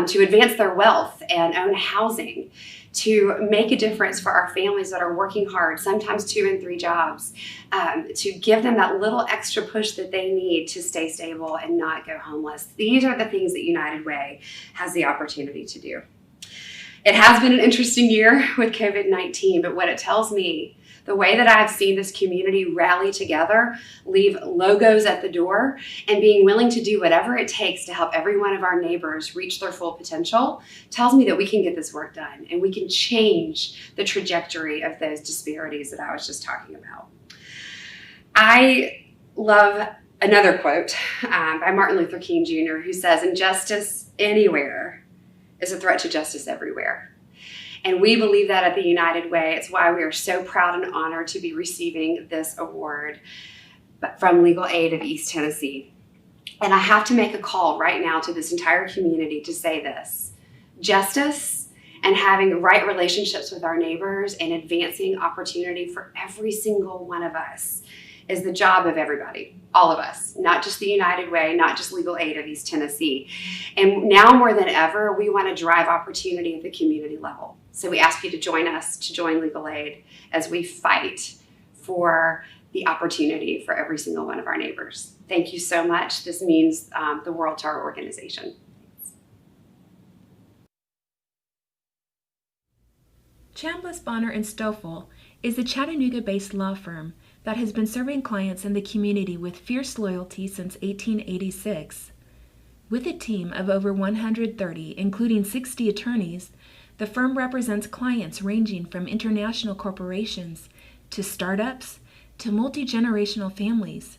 to advance their wealth and own housing, to make a difference for our families that are working hard, sometimes 2 and 3 jobs, to give them that little extra push that they need to stay stable and not go homeless. These are the things that United Way has the opportunity to do. It has been an interesting year with COVID-19, but what it tells me, the way that I've seen this community rally together, leave logos at the door, and being willing to do whatever it takes to help every one of our neighbors reach their full potential, tells me that we can get this work done and we can change the trajectory of those disparities that I was just talking about. I love another quote by Martin Luther King Jr., who says, "Injustice anywhere is a threat to justice everywhere." And we believe that at the United Way. It's why we are so proud and honored to be receiving this award from Legal Aid of East Tennessee. And I have to make a call right now to this entire community to say this: justice and having right relationships with our neighbors and advancing opportunity for every single one of us is the job of everybody, all of us, not just the United Way, not just Legal Aid of East Tennessee. And now more than ever, we want to drive opportunity at the community level. So we ask you to join us, to join Legal Aid as we fight for the opportunity for every single one of our neighbors. Thank you so much. This means the world to our organization. Chambliss, Bonner & Stoffel is a Chattanooga-based law firm that has been serving clients in the community with fierce loyalty since 1886. With a team of over 130, including 60 attorneys, the firm represents clients ranging from international corporations to startups to multi-generational families.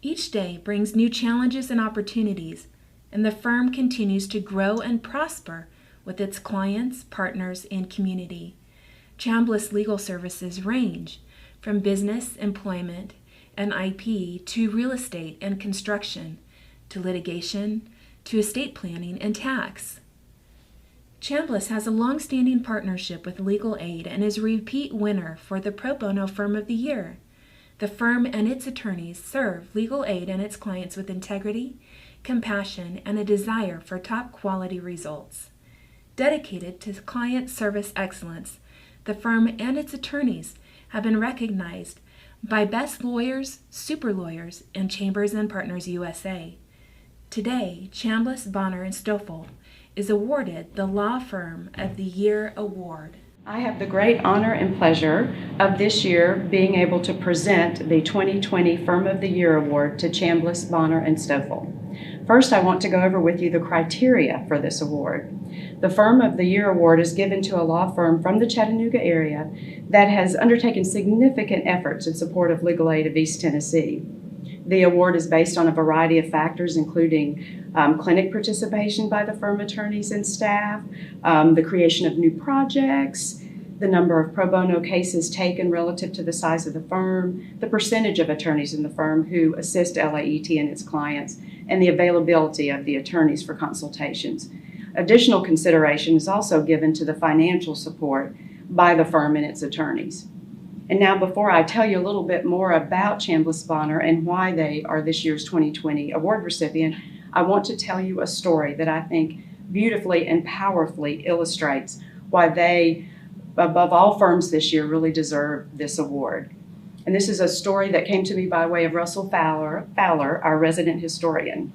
Each day brings new challenges and opportunities, and the firm continues to grow and prosper with its clients, partners, and community. Chambliss legal services range from business, employment, and IP to real estate and construction, to litigation, to estate planning and tax. Chambliss has a long-standing partnership with Legal Aid and is a repeat winner for the Pro Bono Firm of the Year. The firm and its attorneys serve Legal Aid and its clients with integrity, compassion, and a desire for top-quality results. Dedicated to client service excellence, the firm and its attorneys have been recognized by Best Lawyers, Super Lawyers, and Chambers and Partners USA. Today, Chambliss, Bonner & Stoffel is awarded the Law Firm of the Year Award. I have the great honor and pleasure of this year being able to present the 2020 Firm of the Year Award to Chambliss, Bonner & Stoffel. First, I want to go over with you the criteria for this award. The Firm of the Year Award is given to a law firm from the Chattanooga area that has undertaken significant efforts in support of Legal Aid of East Tennessee. The award is based on a variety of factors, including clinic participation by the firm attorneys and staff, the creation of new projects, the number of pro bono cases taken relative to the size of the firm, the percentage of attorneys in the firm who assist LAET and its clients, and the availability of the attorneys for consultations. Additional consideration is also given to the financial support by the firm and its attorneys. And now, before I tell you a little bit more about Chambliss Bonner and why they are this year's 2020 award recipient, I want to tell you a story that I think beautifully and powerfully illustrates why they, above all firms this year, really deserve this award. And this is a story that came to me by way of Russell Fowler, our resident historian.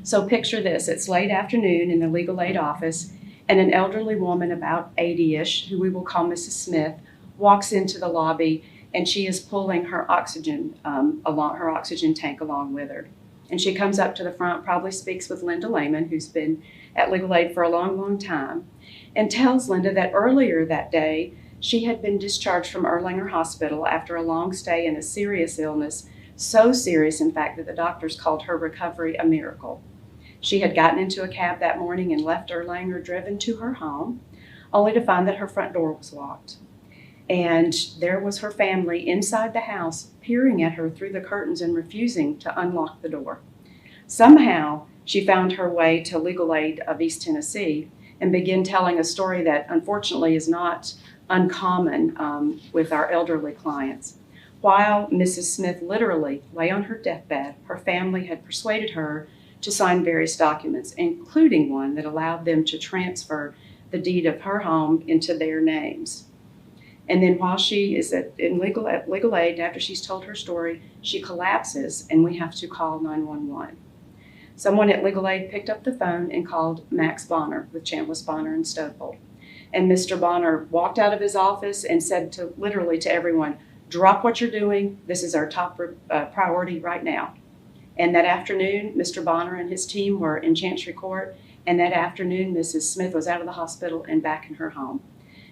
So picture this, it's late afternoon in the legal aid office, and an elderly woman about 80-ish, who we will call Mrs. Smith, walks into the lobby, and she is pulling her oxygen tank along with her. And she comes up to the front, probably speaks with Linda Lehman, who's been at Legal Aid for a long, long time, and tells Linda that earlier that day, she had been discharged from Erlanger Hospital after a long stay in a serious illness, so serious, in fact, that the doctors called her recovery a miracle. She had gotten into a cab that morning and left Erlanger, driven to her home, only to find that her front door was locked. And there was her family inside the house, peering at her through the curtains and refusing to unlock the door. Somehow, she found her way to Legal Aid of East Tennessee and began telling a story that unfortunately is not uncommon with our elderly clients. While Mrs. Smith literally lay on her deathbed, her family had persuaded her to sign various documents, including one that allowed them to transfer the deed of her home into their names. And then while she is at Legal Aid, after she's told her story, she collapses and we have to call 911. Someone at Legal Aid picked up the phone and called Max Bonner with Chambliss Bonner and Stoffel. And Mr. Bonner walked out of his office and said literally to everyone, drop what you're doing. This is our top priority right now. And that afternoon, Mr. Bonner and his team were in Chancery Court. And that afternoon, Mrs. Smith was out of the hospital and back in her home.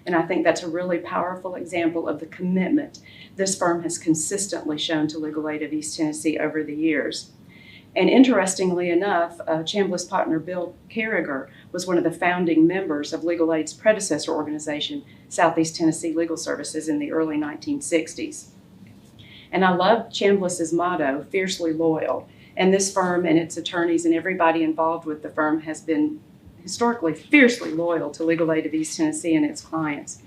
And I think that's a really powerful example of the commitment this firm has consistently shown to Legal Aid of East Tennessee over the years. And interestingly enough, Chambliss partner Bill Carriger was one of the founding members of Legal Aid's predecessor organization, Southeast Tennessee Legal Services, in the early 1960s. And I love Chambliss's motto, fiercely loyal. And this firm and its attorneys and everybody involved with the firm has been historically fiercely loyal to Legal Aid of East Tennessee and its clients.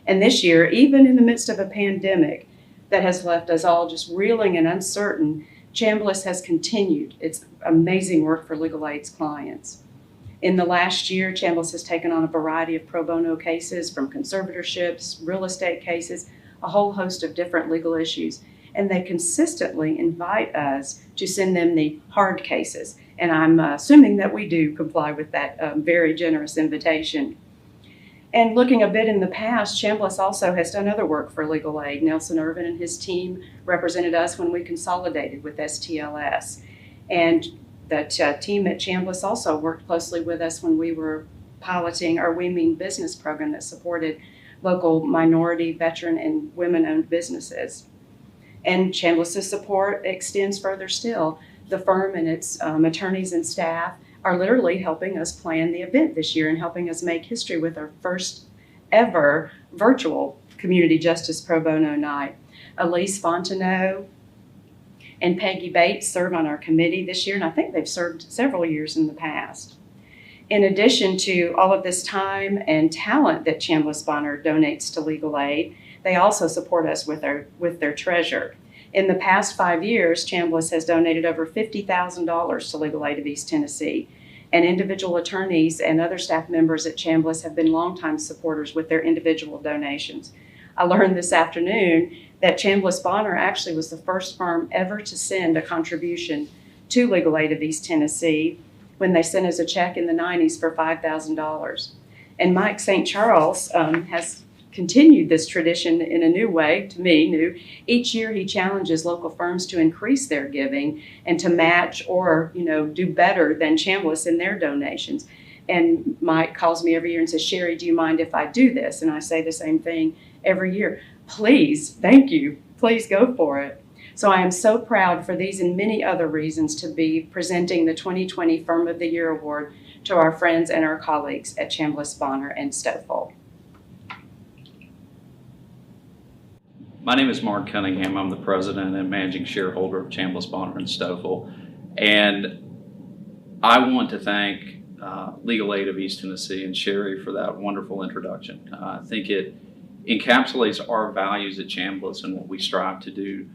And this year, even in the midst of a pandemic that has left us all just reeling and uncertain, Chambliss has continued its amazing work for Legal Aid's clients. In the last year, Chambliss has taken on a variety of pro bono cases, from conservatorships, real estate cases, a whole host of different legal issues. And they consistently invite us to send them the hard cases. And I'm assuming that we do comply with that very generous invitation. And looking a bit in the past, Chambliss also has done other work for Legal Aid. Nelson Irvin and his team represented us when we consolidated with STLS. And that team at Chambliss also worked closely with us when we were piloting our We Mean Business program that supported local minority, veteran, and women-owned businesses. And Chambliss's support extends further still. The firm and its attorneys and staff are literally helping us plan the event this year and helping us make history with our first ever virtual Community Justice Pro Bono Night. Elise Fontenot and Peggy Bates serve on our committee this year, and I think they've served several years in the past. In addition to all of this time and talent that Chambliss Bonner donates to Legal Aid, they also support us with their treasure. In the past 5 years, Chambliss has donated over $50,000 to Legal Aid of East Tennessee, and individual attorneys and other staff members at Chambliss have been longtime supporters with their individual donations. I learned this afternoon that Chambliss Bonner actually was the first firm ever to send a contribution to Legal Aid of East Tennessee when they sent us a check in the 90s for $5,000. And Mike St. Charles has continued this tradition in a new way, to me, new. Each year he challenges local firms to increase their giving and to match or, do better than Chambliss in their donations. And Mike calls me every year and says, Sherry, do you mind if I do this? And I say the same thing every year. Please, thank you. Please go for it. So I am so proud for these and many other reasons to be presenting the 2020 Firm of the Year Award to our friends and our colleagues at Chambliss, Bonner & Stoffel. My name is Mark Cunningham. I'm the president and managing shareholder of Chambliss, Bonner & Stoffel. And I want to thank Legal Aid of East Tennessee and Sherry for that wonderful introduction. I think it encapsulates our values at Chambliss and what we strive to do.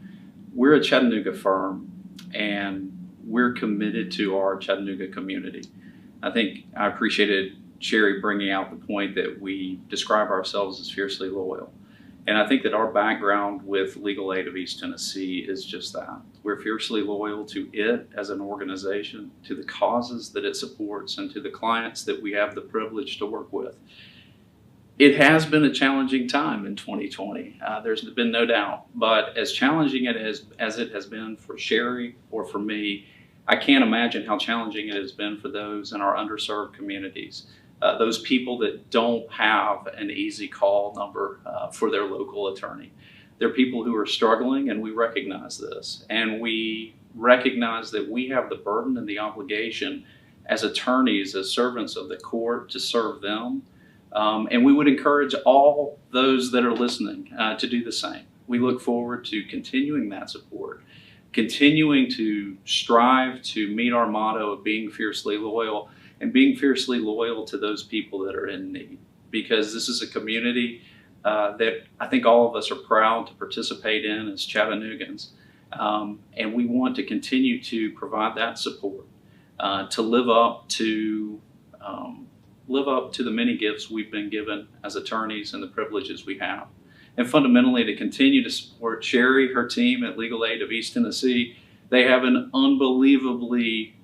We're a Chattanooga firm, and we're committed to our Chattanooga community. I think I appreciated Sherry bringing out the point that we describe ourselves as fiercely loyal. And I think that our background with Legal Aid of East Tennessee is just that. We're fiercely loyal to it as an organization, to the causes that it supports, and to the clients that we have the privilege to work with. It has been a challenging time in 2020. There's been no doubt. But as challenging as it has been for Sherry or for me, I can't imagine how challenging it has been for those in our underserved communities. Those people that don't have an easy call number for their local attorney. They're people who are struggling, and we recognize this. And we recognize that we have the burden and the obligation as attorneys, as servants of the court, to serve them. And we would encourage all those that are listening to do the same. We look forward to continuing that support, continuing to strive to meet our motto of being fiercely loyal, and being fiercely loyal to those people that are in need. Because this is a community that I think all of us are proud to participate in as Chattanoogans. And we want to continue to provide that support, to live up to the many gifts we've been given as attorneys and the privileges we have. And fundamentally, to continue to support Sherry, her team at Legal Aid of East Tennessee. They have an unbelievably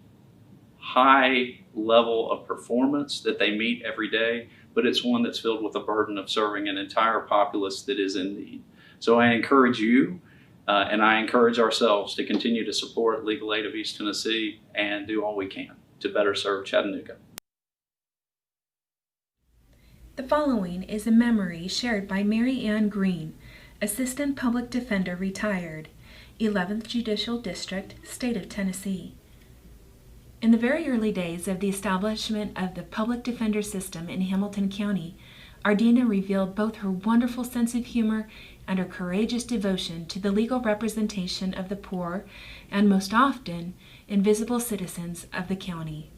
high level of performance that they meet every day, but it's one that's filled with a burden of serving an entire populace that is in need. So I encourage you and I encourage ourselves to continue to support Legal Aid of East Tennessee and do all we can to better serve Chattanooga. The following is a memory shared by Mary Ann Green, Assistant Public Defender retired, 11th Judicial District, State of Tennessee. In the very early days of the establishment of the public defender system in Hamilton County, Ardina revealed both her wonderful sense of humor and her courageous devotion to the legal representation of the poor and, most often, invisible citizens of the county.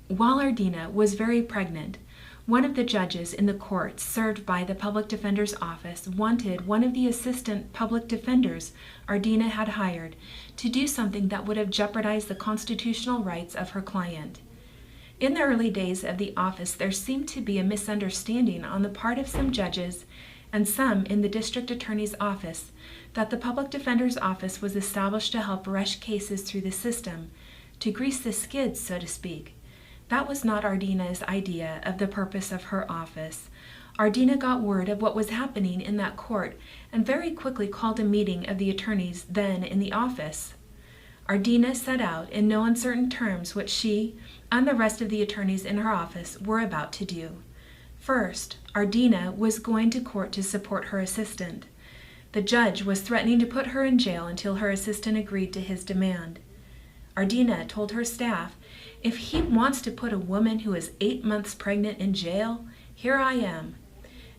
While Ardina was very pregnant, one of the judges in the court served by the public defender's office wanted one of the assistant public defenders Ardina had hired to do something that would have jeopardized the constitutional rights of her client. In the early days of the office, there seemed to be a misunderstanding on the part of some judges and some in the district attorney's office that the public defender's office was established to help rush cases through the system, to grease the skids, so to speak. That was not Ardina's idea of the purpose of her office. Ardina got word of what was happening in that court and very quickly called a meeting of the attorneys then in the office. Ardina set out in no uncertain terms what she and the rest of the attorneys in her office were about to do. First, Ardina was going to court to support her assistant. The judge was threatening to put her in jail until her assistant agreed to his demand. Ardina told her staff, "If he wants to put a woman who is 8 months pregnant in jail, here I am."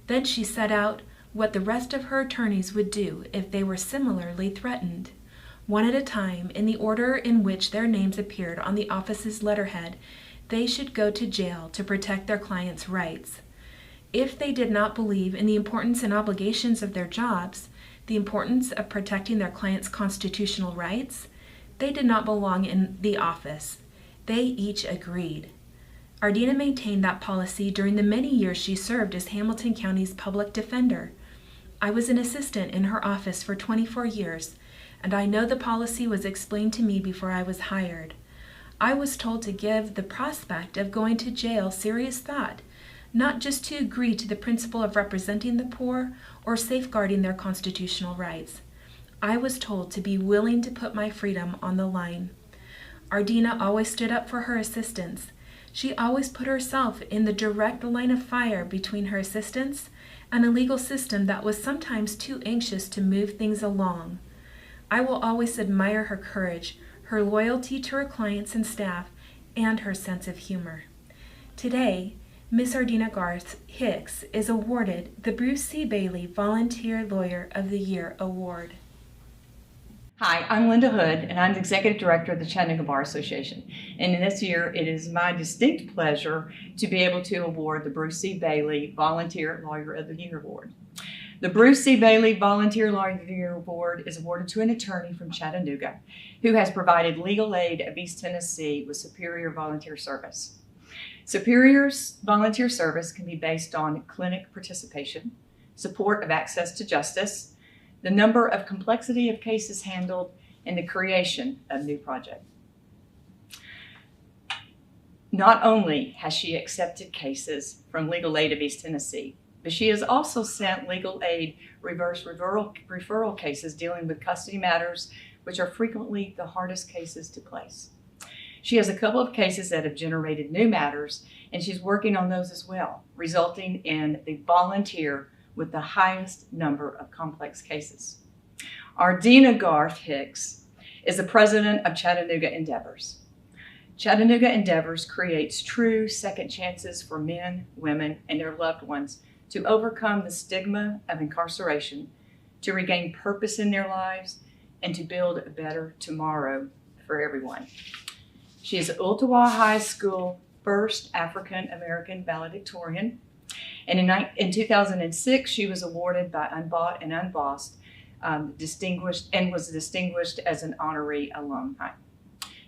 Then she set out what the rest of her attorneys would do if they were similarly threatened. One at a time, in the order in which their names appeared on the office's letterhead, they should go to jail to protect their clients' rights. If they did not believe in the importance and obligations of their jobs, the importance of protecting their clients' constitutional rights, they did not belong in the office. They each agreed. Ardina maintained that policy during the many years she served as Hamilton County's public defender. I was an assistant in her office for 24 years, and I know the policy was explained to me before I was hired. I was told to give the prospect of going to jail serious thought, not just to agree to the principle of representing the poor or safeguarding their constitutional rights. I was told to be willing to put my freedom on the line. Ardina always stood up for her assistants. She always put herself in the direct line of fire between her assistants and a legal system that was sometimes too anxious to move things along. I will always admire her courage, her loyalty to her clients and staff, and her sense of humor. Today, Miss Ardina Garth Hicks is awarded the Bruce C. Bailey Volunteer Lawyer of the Year Award. Hi, I'm Linda Hood, and I'm the Executive Director of the Chattanooga Bar Association. And in this year, it is my distinct pleasure to be able to award the Bruce C. Bailey Volunteer Lawyer of the Year Award. The Bruce C. Bailey Volunteer Lawyer of the Year Award is awarded to an attorney from Chattanooga who has provided legal aid of East Tennessee with superior volunteer service. Superior volunteer service can be based on clinic participation, support of access to justice, the number of complexity of cases handled, and the creation of new projects. Not only has she accepted cases from Legal Aid of East Tennessee, but she has also sent legal aid reverse referral cases dealing with custody matters, which are frequently the hardest cases to place. She has a couple of cases that have generated new matters, and she's working on those as well, resulting in the volunteer with the highest number of complex cases. Ardina Garth Hicks is the president of Chattanooga Endeavors. Chattanooga Endeavors creates true second chances for men, women, and their loved ones to overcome the stigma of incarceration, to regain purpose in their lives, and to build a better tomorrow for everyone. She is Ooltewah High School first African American valedictorian, and in 2006 she was awarded by Unbought and Unbossed, was distinguished as an honoree alumni.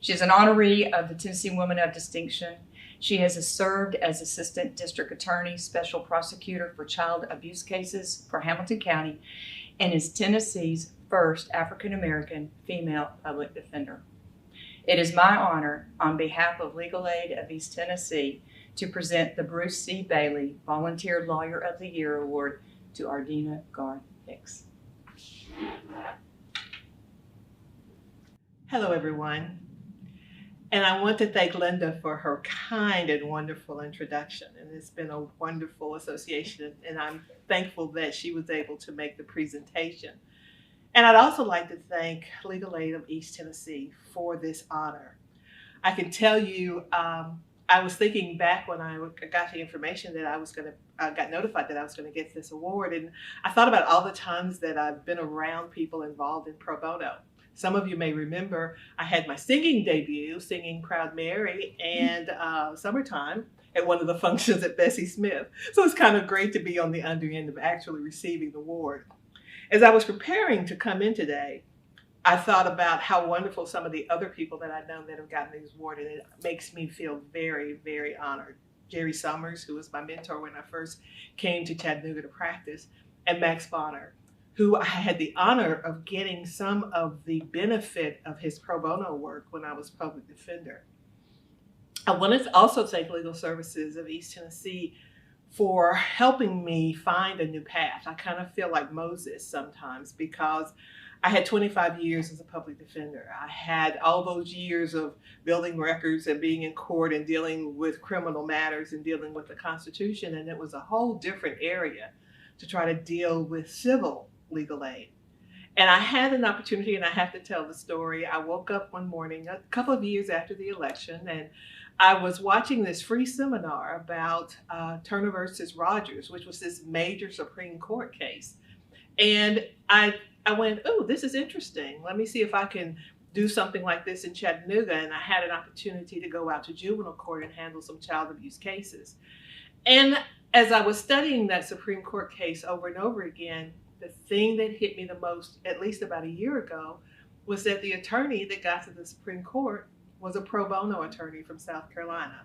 She is an honoree of the Tennessee Woman of Distinction. She has served as Assistant District Attorney, Special Prosecutor for Child Abuse Cases for Hamilton County, and is Tennessee's first African American female public defender. It is my honor, on behalf of Legal Aid of East Tennessee, to present the Bruce C. Bailey Volunteer Lawyer of the Year Award to Ardina Garth Hicks. Hello, everyone. And I want to thank Linda for her kind and wonderful introduction. And it's been a wonderful association, and I'm thankful that she was able to make the presentation. And I'd also like to thank Legal Aid of East Tennessee for this honor. I can tell you, I was thinking back when I got the information that I got notified that I was going to get this award, and I thought about all the times that I've been around people involved in pro bono. Some of you may remember I had my singing debut, singing Proud Mary, and Summertime at one of the functions at Bessie Smith. So it's kind of great to be on the under end of actually receiving the award. As I was preparing to come in today, I thought about how wonderful some of the other people that I've known that have gotten this award, and it makes me feel very, very honored. Jerry Summers, who was my mentor when I first came to Chattanooga to practice, and Max Bonner, who I had the honor of getting some of the benefit of his pro bono work when I was public defender. I wanted to also thank Legal Services of East Tennessee for helping me find a new path. I kind of feel like Moses sometimes, because I had 25 years as a public defender. I had all those years of building records and being in court and dealing with criminal matters and dealing with the Constitution, and it was a whole different area to try to deal with civil legal aid. And I had an opportunity, and I have to tell the story. I woke up one morning a couple of years after the election, and I was watching this free seminar about Turner versus Rogers, which was this major Supreme Court case. And I went, oh, this is interesting. Let me see if I can do something like this in Chattanooga. And I had an opportunity to go out to juvenile court and handle some child abuse cases. And as I was studying that Supreme Court case over and over again, the thing that hit me the most, at least about a year ago, was that the attorney that got to the Supreme Court was a pro bono attorney from South Carolina.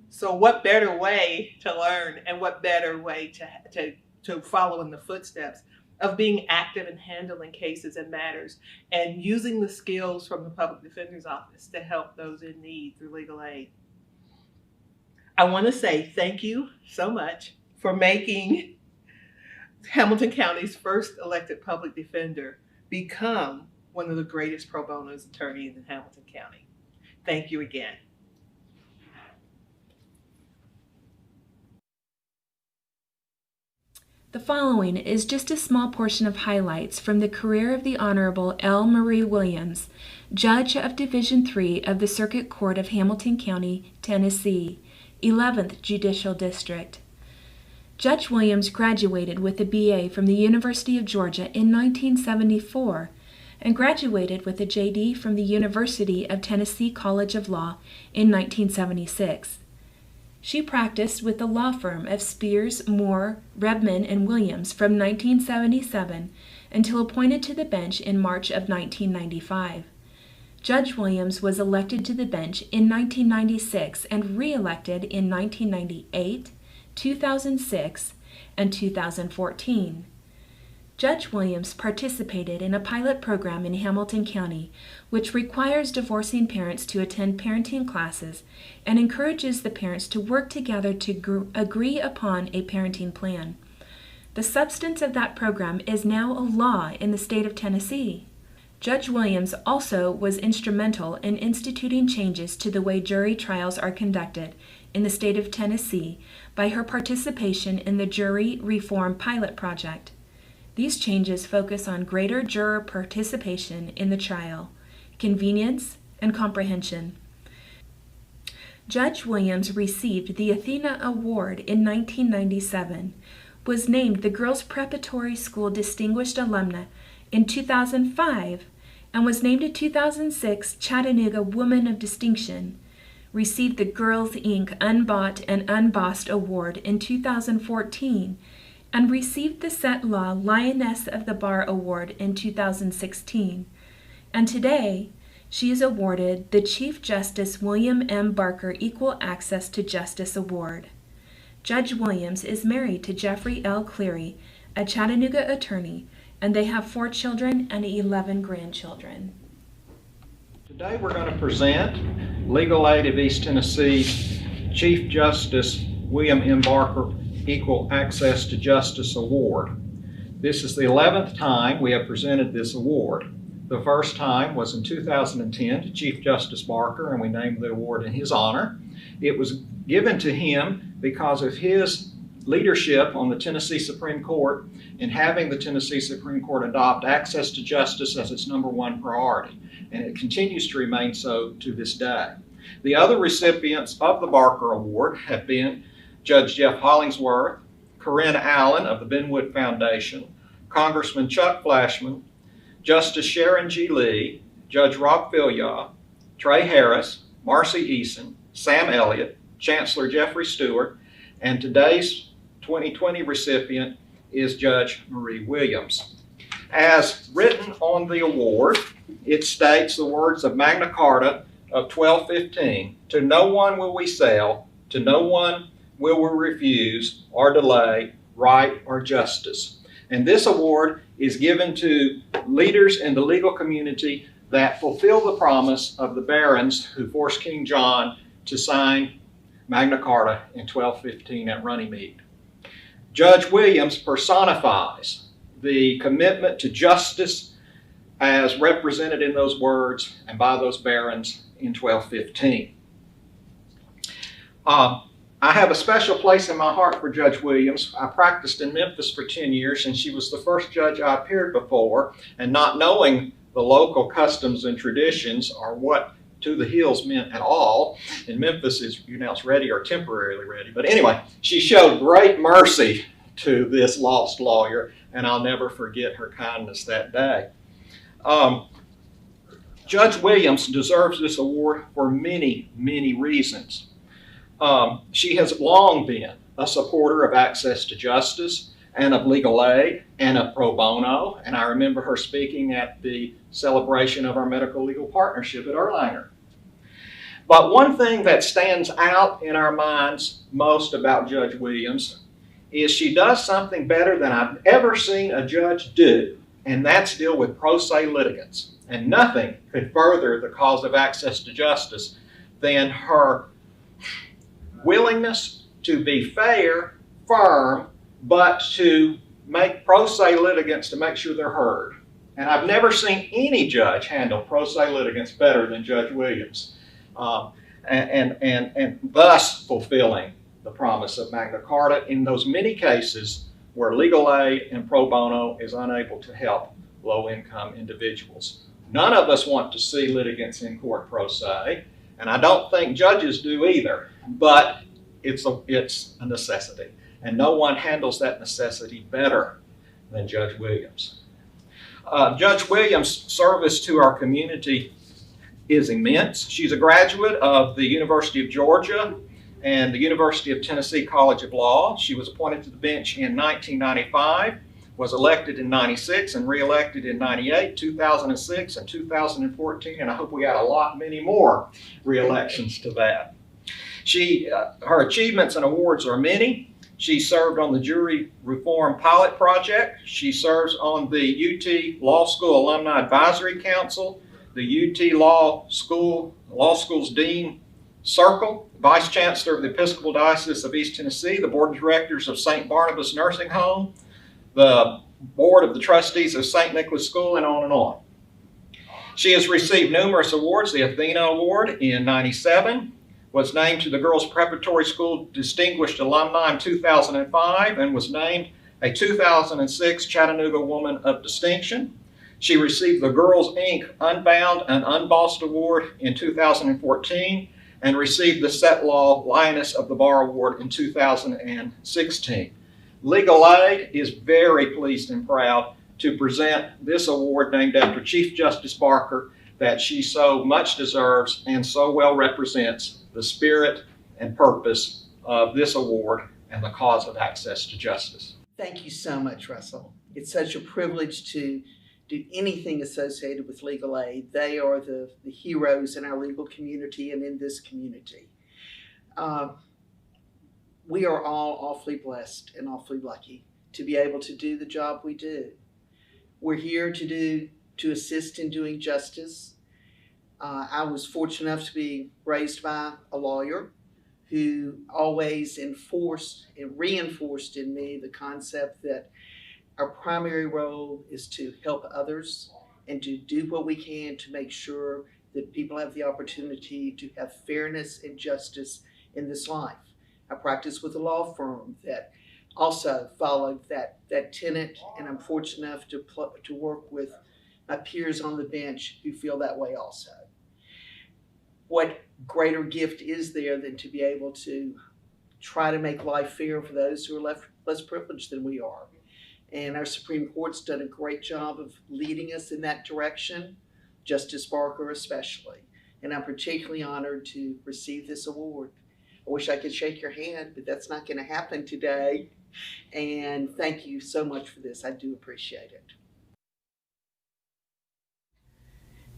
So what better way to learn, and what better way to follow in the footsteps of being active in handling cases and matters and using the skills from the Public Defender's Office to help those in need through legal aid. I want to say thank you so much for making Hamilton County's first elected public defender become one of the greatest pro bono attorneys in Hamilton County. Thank you again. The following is just a small portion of highlights from the career of the Honorable L. Marie Williams, Judge of Division III of the Circuit Court of Hamilton County, Tennessee, 11th Judicial District. Judge Williams graduated with a BA from the University of Georgia in 1974 and graduated with a JD from the University of Tennessee College of Law in 1976. She practiced with the law firm of Spears, Moore, Rebman, and Williams from 1977 until appointed to the bench in March of 1995. Judge Williams was elected to the bench in 1996 and re-elected in 1998, 2006, and 2014. Judge Williams participated in a pilot program in Hamilton County which requires divorcing parents to attend parenting classes and encourages the parents to work together to agree upon a parenting plan. The substance of that program is now a law in the state of Tennessee. Judge Williams also was instrumental in instituting changes to the way jury trials are conducted in the state of Tennessee by her participation in the Jury Reform Pilot Project. These changes focus on greater juror participation in the trial, convenience, and comprehension. Judge Williams received the Athena Award in 1997, was named the Girls Preparatory School Distinguished Alumna in 2005, and was named a 2006 Chattanooga Woman of Distinction, received the Girls Inc. Unbought and Unbossed Award in 2014, and received the Set Law Lioness of the Bar Award in 2016. And today, she is awarded the Chief Justice William M. Barker Equal Access to Justice Award. Judge Williams is married to Jeffrey L. Cleary, a Chattanooga attorney, and they have 4 children and 11 grandchildren. Today we're going to present Legal Aid of East Tennessee Chief Justice William M. Barker Equal Access to Justice Award. This is the 11th time we have presented this award. The first time was in 2010 to Chief Justice Barker, and we named the award in his honor. It was given to him because of his leadership on the Tennessee Supreme Court in having the Tennessee Supreme Court adopt access to justice as its #1 priority, and it continues to remain so to this day. The other recipients of the Barker Award have been Judge Jeff Hollingsworth, Corinne Allen of the Benwood Foundation, Congressman Chuck Flashman, Justice Sharon G. Lee, Judge Rob Filyaw, Trey Harris, Marcy Eason, Sam Elliott, Chancellor Jeffrey Stewart, and today's 2020 recipient is Judge Marie Williams. As written on the award, it states the words of Magna Carta of 1215, "To no one will we sell, to no one will we refuse or delay right or justice." And this award is given to leaders in the legal community that fulfill the promise of the barons who forced King John to sign Magna Carta in 1215 at Runnymede. Judge Williams personifies the commitment to justice as represented in those words and by those barons in 1215. I have a special place in my heart for Judge Williams. I practiced in Memphis for 10 years, and she was the first judge I appeared before, and not knowing the local customs and traditions or what to the hills meant at all. In Memphis, you announce ready or temporarily ready. But anyway, she showed great mercy to this lost lawyer, and I'll never forget her kindness that day. Judge Williams deserves this award for many, many reasons. She has long been a supporter of access to justice and of legal aid and of pro bono, and I remember her speaking at the celebration of our medical legal partnership at Erlanger. But one thing that stands out in our minds most about Judge Williams is she does something better than I've ever seen a judge do, and that's deal with pro se litigants. And nothing could further the cause of access to justice than her willingness to be fair, firm, but to make pro se litigants to make sure they're heard. And I've never seen any judge handle pro se litigants better than Judge Williams, and thus fulfilling the promise of Magna Carta in those many cases where legal aid and pro bono is unable to help low-income individuals. None of us want to see litigants in court pro se, and I don't think judges do either, but it's a necessity. And no one handles that necessity better than Judge Williams. Judge Williams' service to our community is immense. She's a graduate of the University of Georgia and the University of Tennessee College of Law. She was appointed to the bench in 1995, was elected in 96 and re-elected in 98, 2006, and 2014, and I hope we add many more re-elections to that. Her achievements and awards are many. She served on the Jury Reform Pilot Project. She serves on the UT Law School Alumni Advisory Council, the UT Law School's Dean Circle, Vice Chancellor of the Episcopal Diocese of East Tennessee, the Board of Directors of St. Barnabas Nursing Home, the Board of the Trustees of St. Nicholas School, and on and on. She has received numerous awards, the Athena Award in '97, was named to the Girls Preparatory School Distinguished Alumni in 2005, and was named a 2006 Chattanooga Woman of Distinction. She received the Girls Inc. Unbound and Unbossed Award in 2014, and received the Set Law Lioness of the Bar Award in 2016. Legal Aid is very pleased and proud to present this award named after Chief Justice Barker that she so much deserves and so well represents the spirit and purpose of this award and the cause of access to justice. Thank you so much, Russell. It's such a privilege to do anything associated with legal aid. They are the heroes in our legal community and in this community. We are all awfully blessed and awfully lucky to be able to do the job we do. We're here to assist in doing justice. I was fortunate enough to be raised by a lawyer who always enforced and reinforced in me the concept that our primary role is to help others and to do what we can to make sure that people have the opportunity to have fairness and justice in this life. I practice with a law firm that also followed that tenet, and I'm fortunate enough to work with my peers on the bench who feel that way also. What greater gift is there than to be able to try to make life fair for those who are less privileged than we are? And our Supreme Court's done a great job of leading us in that direction, Justice Barker especially. And I'm particularly honored to receive this award. I wish I could shake your hand, but that's not going to happen today. And thank you so much for this. I do appreciate it.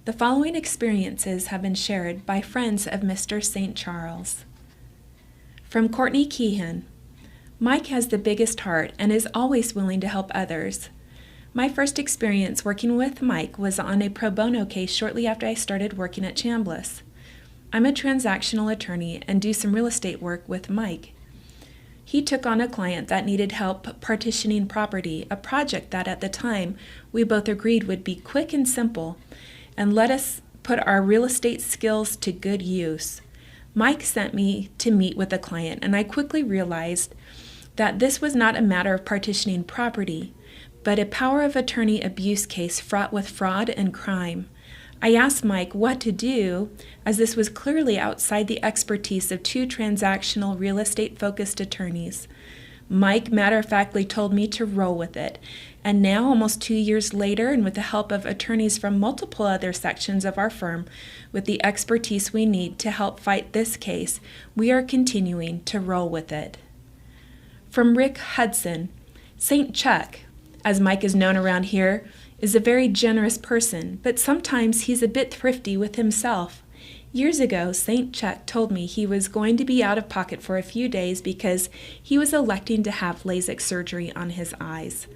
The following experiences have been shared by friends of Mr. St. Charles. From Courtney Keehan, Mike has the biggest heart and is always willing to help others. My first experience working with Mike was on a pro bono case shortly after I started working at Chambliss. I'm a transactional attorney and do some real estate work with Mike. He took on a client that needed help partitioning property, a project that at the time we both agreed would be quick and simple and let us put our real estate skills to good use. Mike sent me to meet with the client, and I quickly realized that this was not a matter of partitioning property, but a power of attorney abuse case fraught with fraud and crime. I asked Mike what to do, as this was clearly outside the expertise of two transactional real estate-focused attorneys. Mike matter-of-factly told me to roll with it, and now, almost 2 years later, and with the help of attorneys from multiple other sections of our firm, with the expertise we need to help fight this case, we are continuing to roll with it. From Rick Hudson, St. Chuck, as Mike is known around here, is a very generous person, but sometimes he's a bit thrifty with himself. Years ago, St. Chuck told me he was going to be out of pocket for a few days because he was electing to have LASIK surgery on his eyes.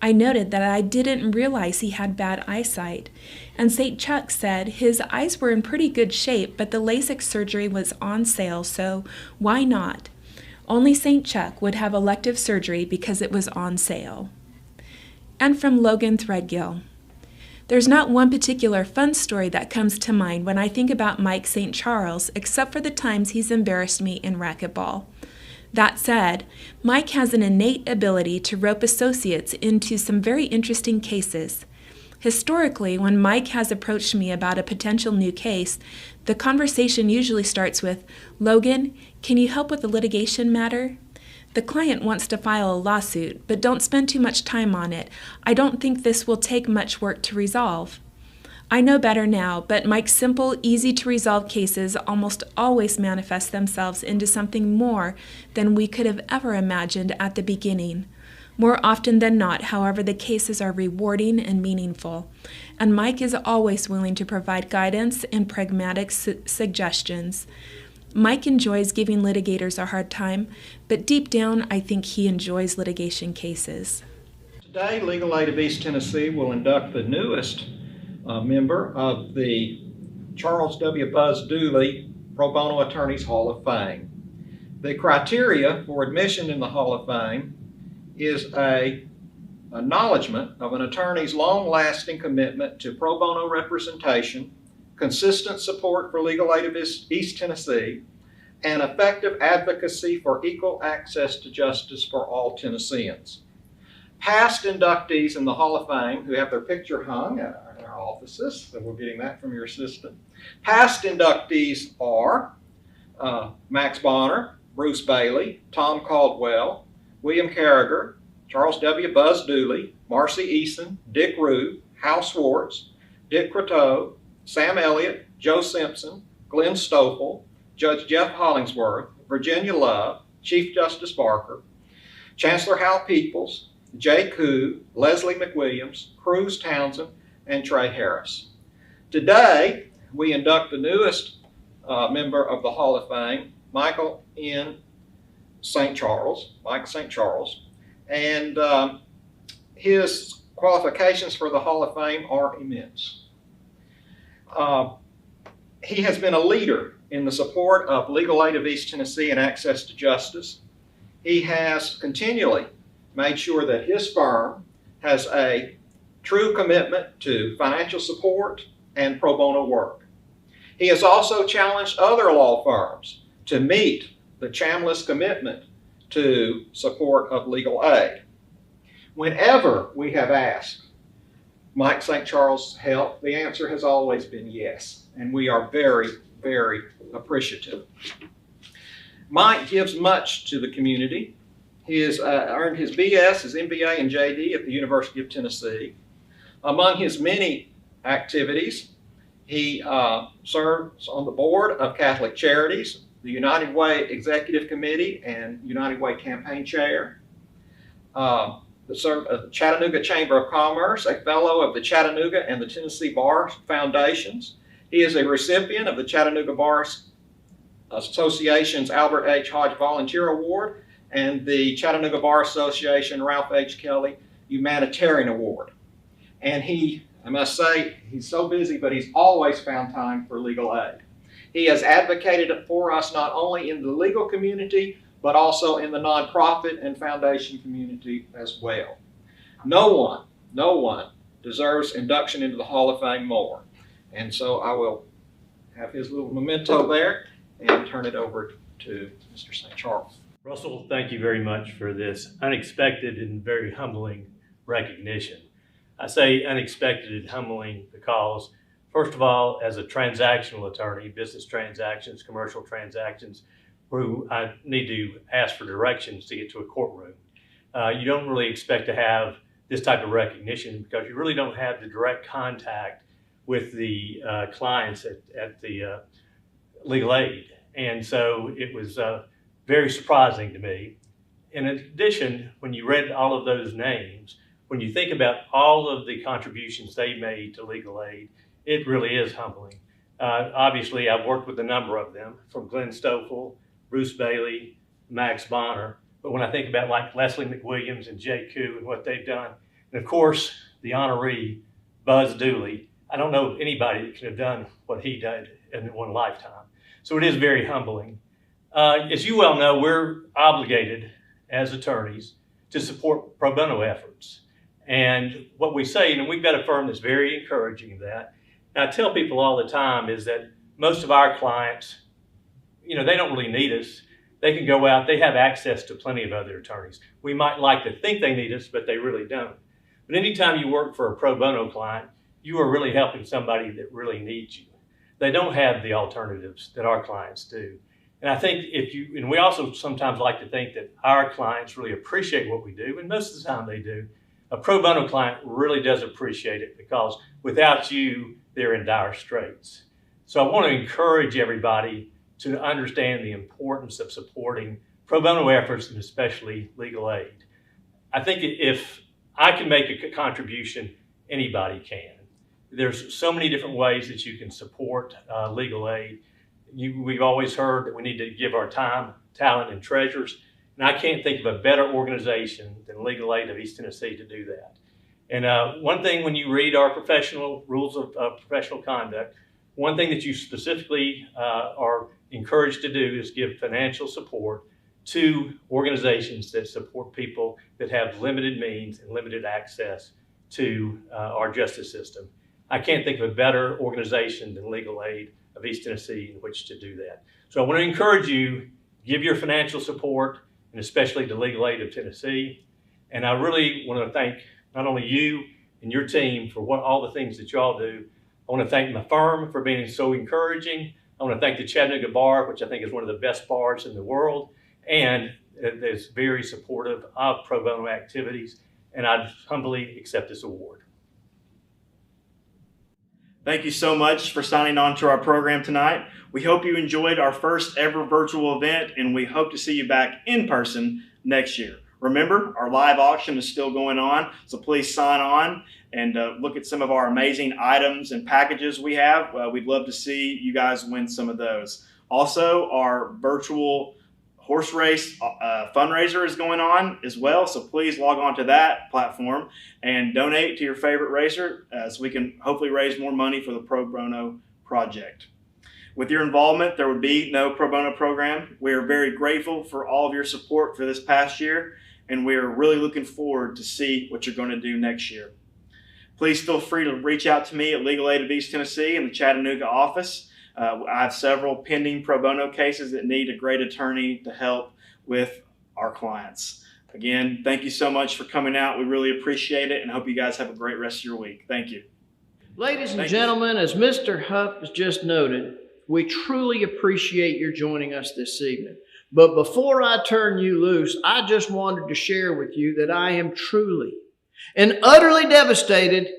I noted that I didn't realize he had bad eyesight, and St. Chuck said his eyes were in pretty good shape, but the LASIK surgery was on sale, so why not? Only St. Chuck would have elective surgery because it was on sale. And from Logan Threadgill, there's not one particular fun story that comes to mind when I think about Mike St. Charles, except for the times he's embarrassed me in racquetball. That said, Mike has an innate ability to rope associates into some very interesting cases. Historically, when Mike has approached me about a potential new case, the conversation usually starts with, "Logan, can you help with a litigation matter?" The client wants to file a lawsuit, but don't spend too much time on it. I don't think this will take much work to resolve. I know better now, but Mike's simple, easy-to-resolve cases almost always manifest themselves into something more than we could have ever imagined at the beginning. More often than not, however, the cases are rewarding and meaningful, and Mike is always willing to provide guidance and pragmatic suggestions. Mike enjoys giving litigators a hard time, but deep down, I think he enjoys litigation cases. Today, Legal Aid of East Tennessee will induct the newest member of the Charles W. Buzz Dooley Pro Bono Attorneys Hall of Fame. The criteria for admission in the Hall of Fame is an acknowledgement of an attorney's long-lasting commitment to pro bono representation, consistent support for Legal Aid of East Tennessee, and effective advocacy for equal access to justice for all Tennesseans. Past inductees in the Hall of Fame who have their picture hung at our offices, so we're getting that from your assistant. Past inductees are Max Bonner, Bruce Bailey, Tom Caldwell, William Carragher, Charles W. Buzz Dooley, Marcy Eason, Dick Rue, Hal Swartz, Dick Croteau, Sam Elliott, Joe Simpson, Glenn Stoffel, Judge Jeff Hollingsworth, Virginia Love, Chief Justice Barker, Chancellor Hal Peoples, Jay Koo, Leslie McWilliams, Cruz Townsend, and Trey Harris. Today, we induct the newest member of the Hall of Fame, Michael N. St. Charles, Mike St. Charles, and his qualifications for the Hall of Fame are immense. He has been a leader in the support of Legal Aid of East Tennessee and access to justice. He has continually made sure that his firm has a true commitment to financial support and pro bono work. He has also challenged other law firms to meet the Chambliss commitment to support of legal aid. Whenever we have asked Mike St. Charles' help, the answer has always been yes, and we are very, very appreciative. Mike gives much to the community. He has earned his BS, his MBA, and JD at the University of Tennessee. Among his many activities, he serves on the board of Catholic Charities, the United Way Executive Committee, and United Way Campaign Chair. The Chattanooga Chamber of Commerce, a fellow of the Chattanooga and the Tennessee Bar Foundations. He is a recipient of the Chattanooga Bar Association's Albert H. Hodge Volunteer Award and the Chattanooga Bar Association Ralph H. Kelly Humanitarian Award. And he, I must say, he's so busy, but he's always found time for legal aid. He has advocated for us not only in the legal community, but also in the nonprofit and foundation community as well. No one deserves induction into the Hall of Fame more. And so I will have his little memento there and turn it over to Mr. St. Charles. Russell, thank you very much for this unexpected and very humbling recognition. I say unexpected and humbling because, first of all, as a transactional attorney, business transactions, commercial transactions, where I need to ask for directions to get to a courtroom, you don't really expect to have this type of recognition because you really don't have the direct contact with the clients at the legal aid. And so it was very surprising to me. In addition, when you read all of those names, when you think about all of the contributions they made to legal aid, it really is humbling. Obviously, I've worked with a number of them, from Glenn Stoffel, Bruce Bailey, Max Bonner. But when I think about like Leslie McWilliams and Jay Koo and what they've done, and of course, the honoree, Buzz Dooley, I don't know anybody that could have done what he did in one lifetime. So it is very humbling. As you well know, we're obligated as attorneys to support pro bono efforts. And what we say, and we've got a firm that's very encouraging of that. And I tell people all the time is that most of our clients, you know, they don't really need us. they can go out, they have access to plenty of other attorneys. We might like to think they need us, but they really don't. But anytime you work for a pro bono client, you are really helping somebody that really needs you. They don't have the alternatives that our clients do. And I think and we also sometimes like to think that our clients really appreciate what we do, and most of the time they do. A pro bono client really does appreciate it because without you, they're in dire straits. So I want to encourage everybody to understand the importance of supporting pro bono efforts and especially legal aid. I think if I can make a contribution, anybody can. There's so many different ways that you can support legal aid. We've always heard that we need to give our time, talent, and treasures. And I can't think of a better organization than Legal Aid of East Tennessee to do that. And one thing, when you read our professional rules of professional conduct, one thing that you specifically are encouraged to do is give financial support to organizations that support people that have limited means and limited access to our justice system. I can't think of a better organization than Legal Aid of East Tennessee in which to do that. So I want to encourage you, give your financial support, and especially to Legal Aid of Tennessee. And I really want to thank not only you and your team for all the things that you all do. I want to thank my firm for being so encouraging. I want to thank the Chattanooga Bar, which I think is one of the best bars in the world, and is very supportive of pro bono activities. And I humbly accept this award. Thank you so much for signing on to our program tonight. We hope you enjoyed our first ever virtual event, and we hope to see you back in person next year. Remember, our live auction is still going on, so please sign on and look at some of our amazing items and packages we have. We'd love to see you guys win some of those. Also, our virtual horse race fundraiser is going on as well, so please log on to that platform and donate to your favorite racer so we can hopefully raise more money for the Pro Bono Project. With your involvement, there would be no Pro Bono program. We are very grateful for all of your support for this past year, and we are really looking forward to see what you're going to do next year. Please feel free to reach out to me at Legal Aid of East Tennessee in the Chattanooga office. I have several pending pro bono cases that need a great attorney to help with our clients. Again, thank you so much for coming out. We really appreciate it and hope you guys have a great rest of your week. Thank you. Ladies and gentlemen, as Mr. Huff has just noted, we truly appreciate your joining us this evening. But before I turn you loose, I just wanted to share with you that I am truly and utterly devastated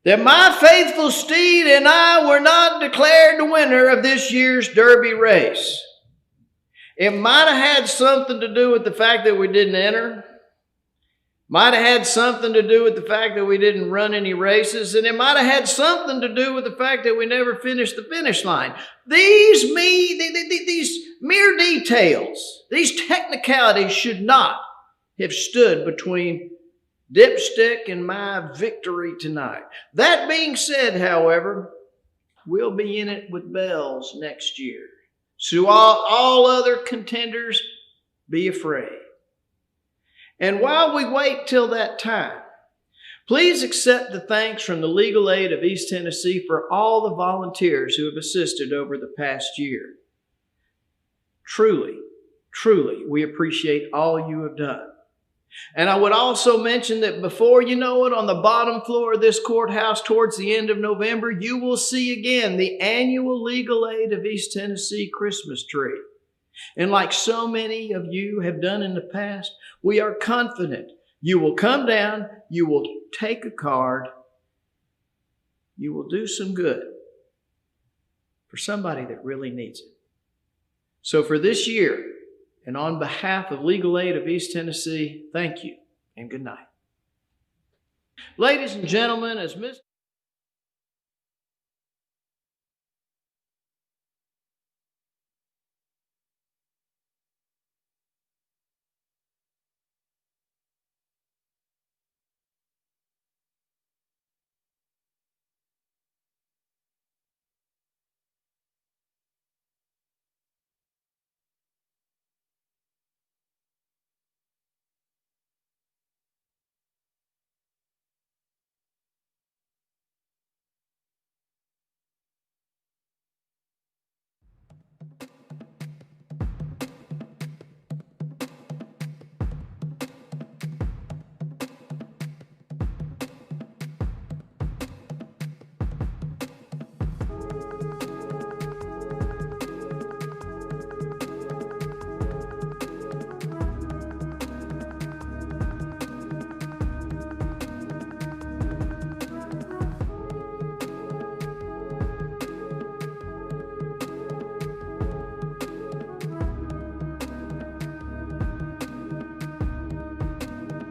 that my faithful steed and I were not declared the winner of this year's Derby race. It might have had something to do with the fact that we didn't enter. Might have had something to do with the fact that we didn't run any races. And it might have had something to do with the fact that we never finished the finish line. These mere details, these technicalities should not have stood between Dipstick and my victory tonight. That being said, however, we'll be in it with bells next year. So all other contenders, be afraid. And while we wait till that time, please accept the thanks from the Legal Aid of East Tennessee for all the volunteers who have assisted over the past year. Truly, truly, we appreciate all you have done. And I would also mention that before you know it, on the bottom floor of this courthouse towards the end of November, you will see again the annual Legal Aid of East Tennessee Christmas tree. And like so many of you have done in the past, we are confident you will come down, you will take a card, you will do some good for somebody that really needs it. So for this year, and on behalf of Legal Aid of East Tennessee, thank you and good night. Ladies and gentlemen, as Ms.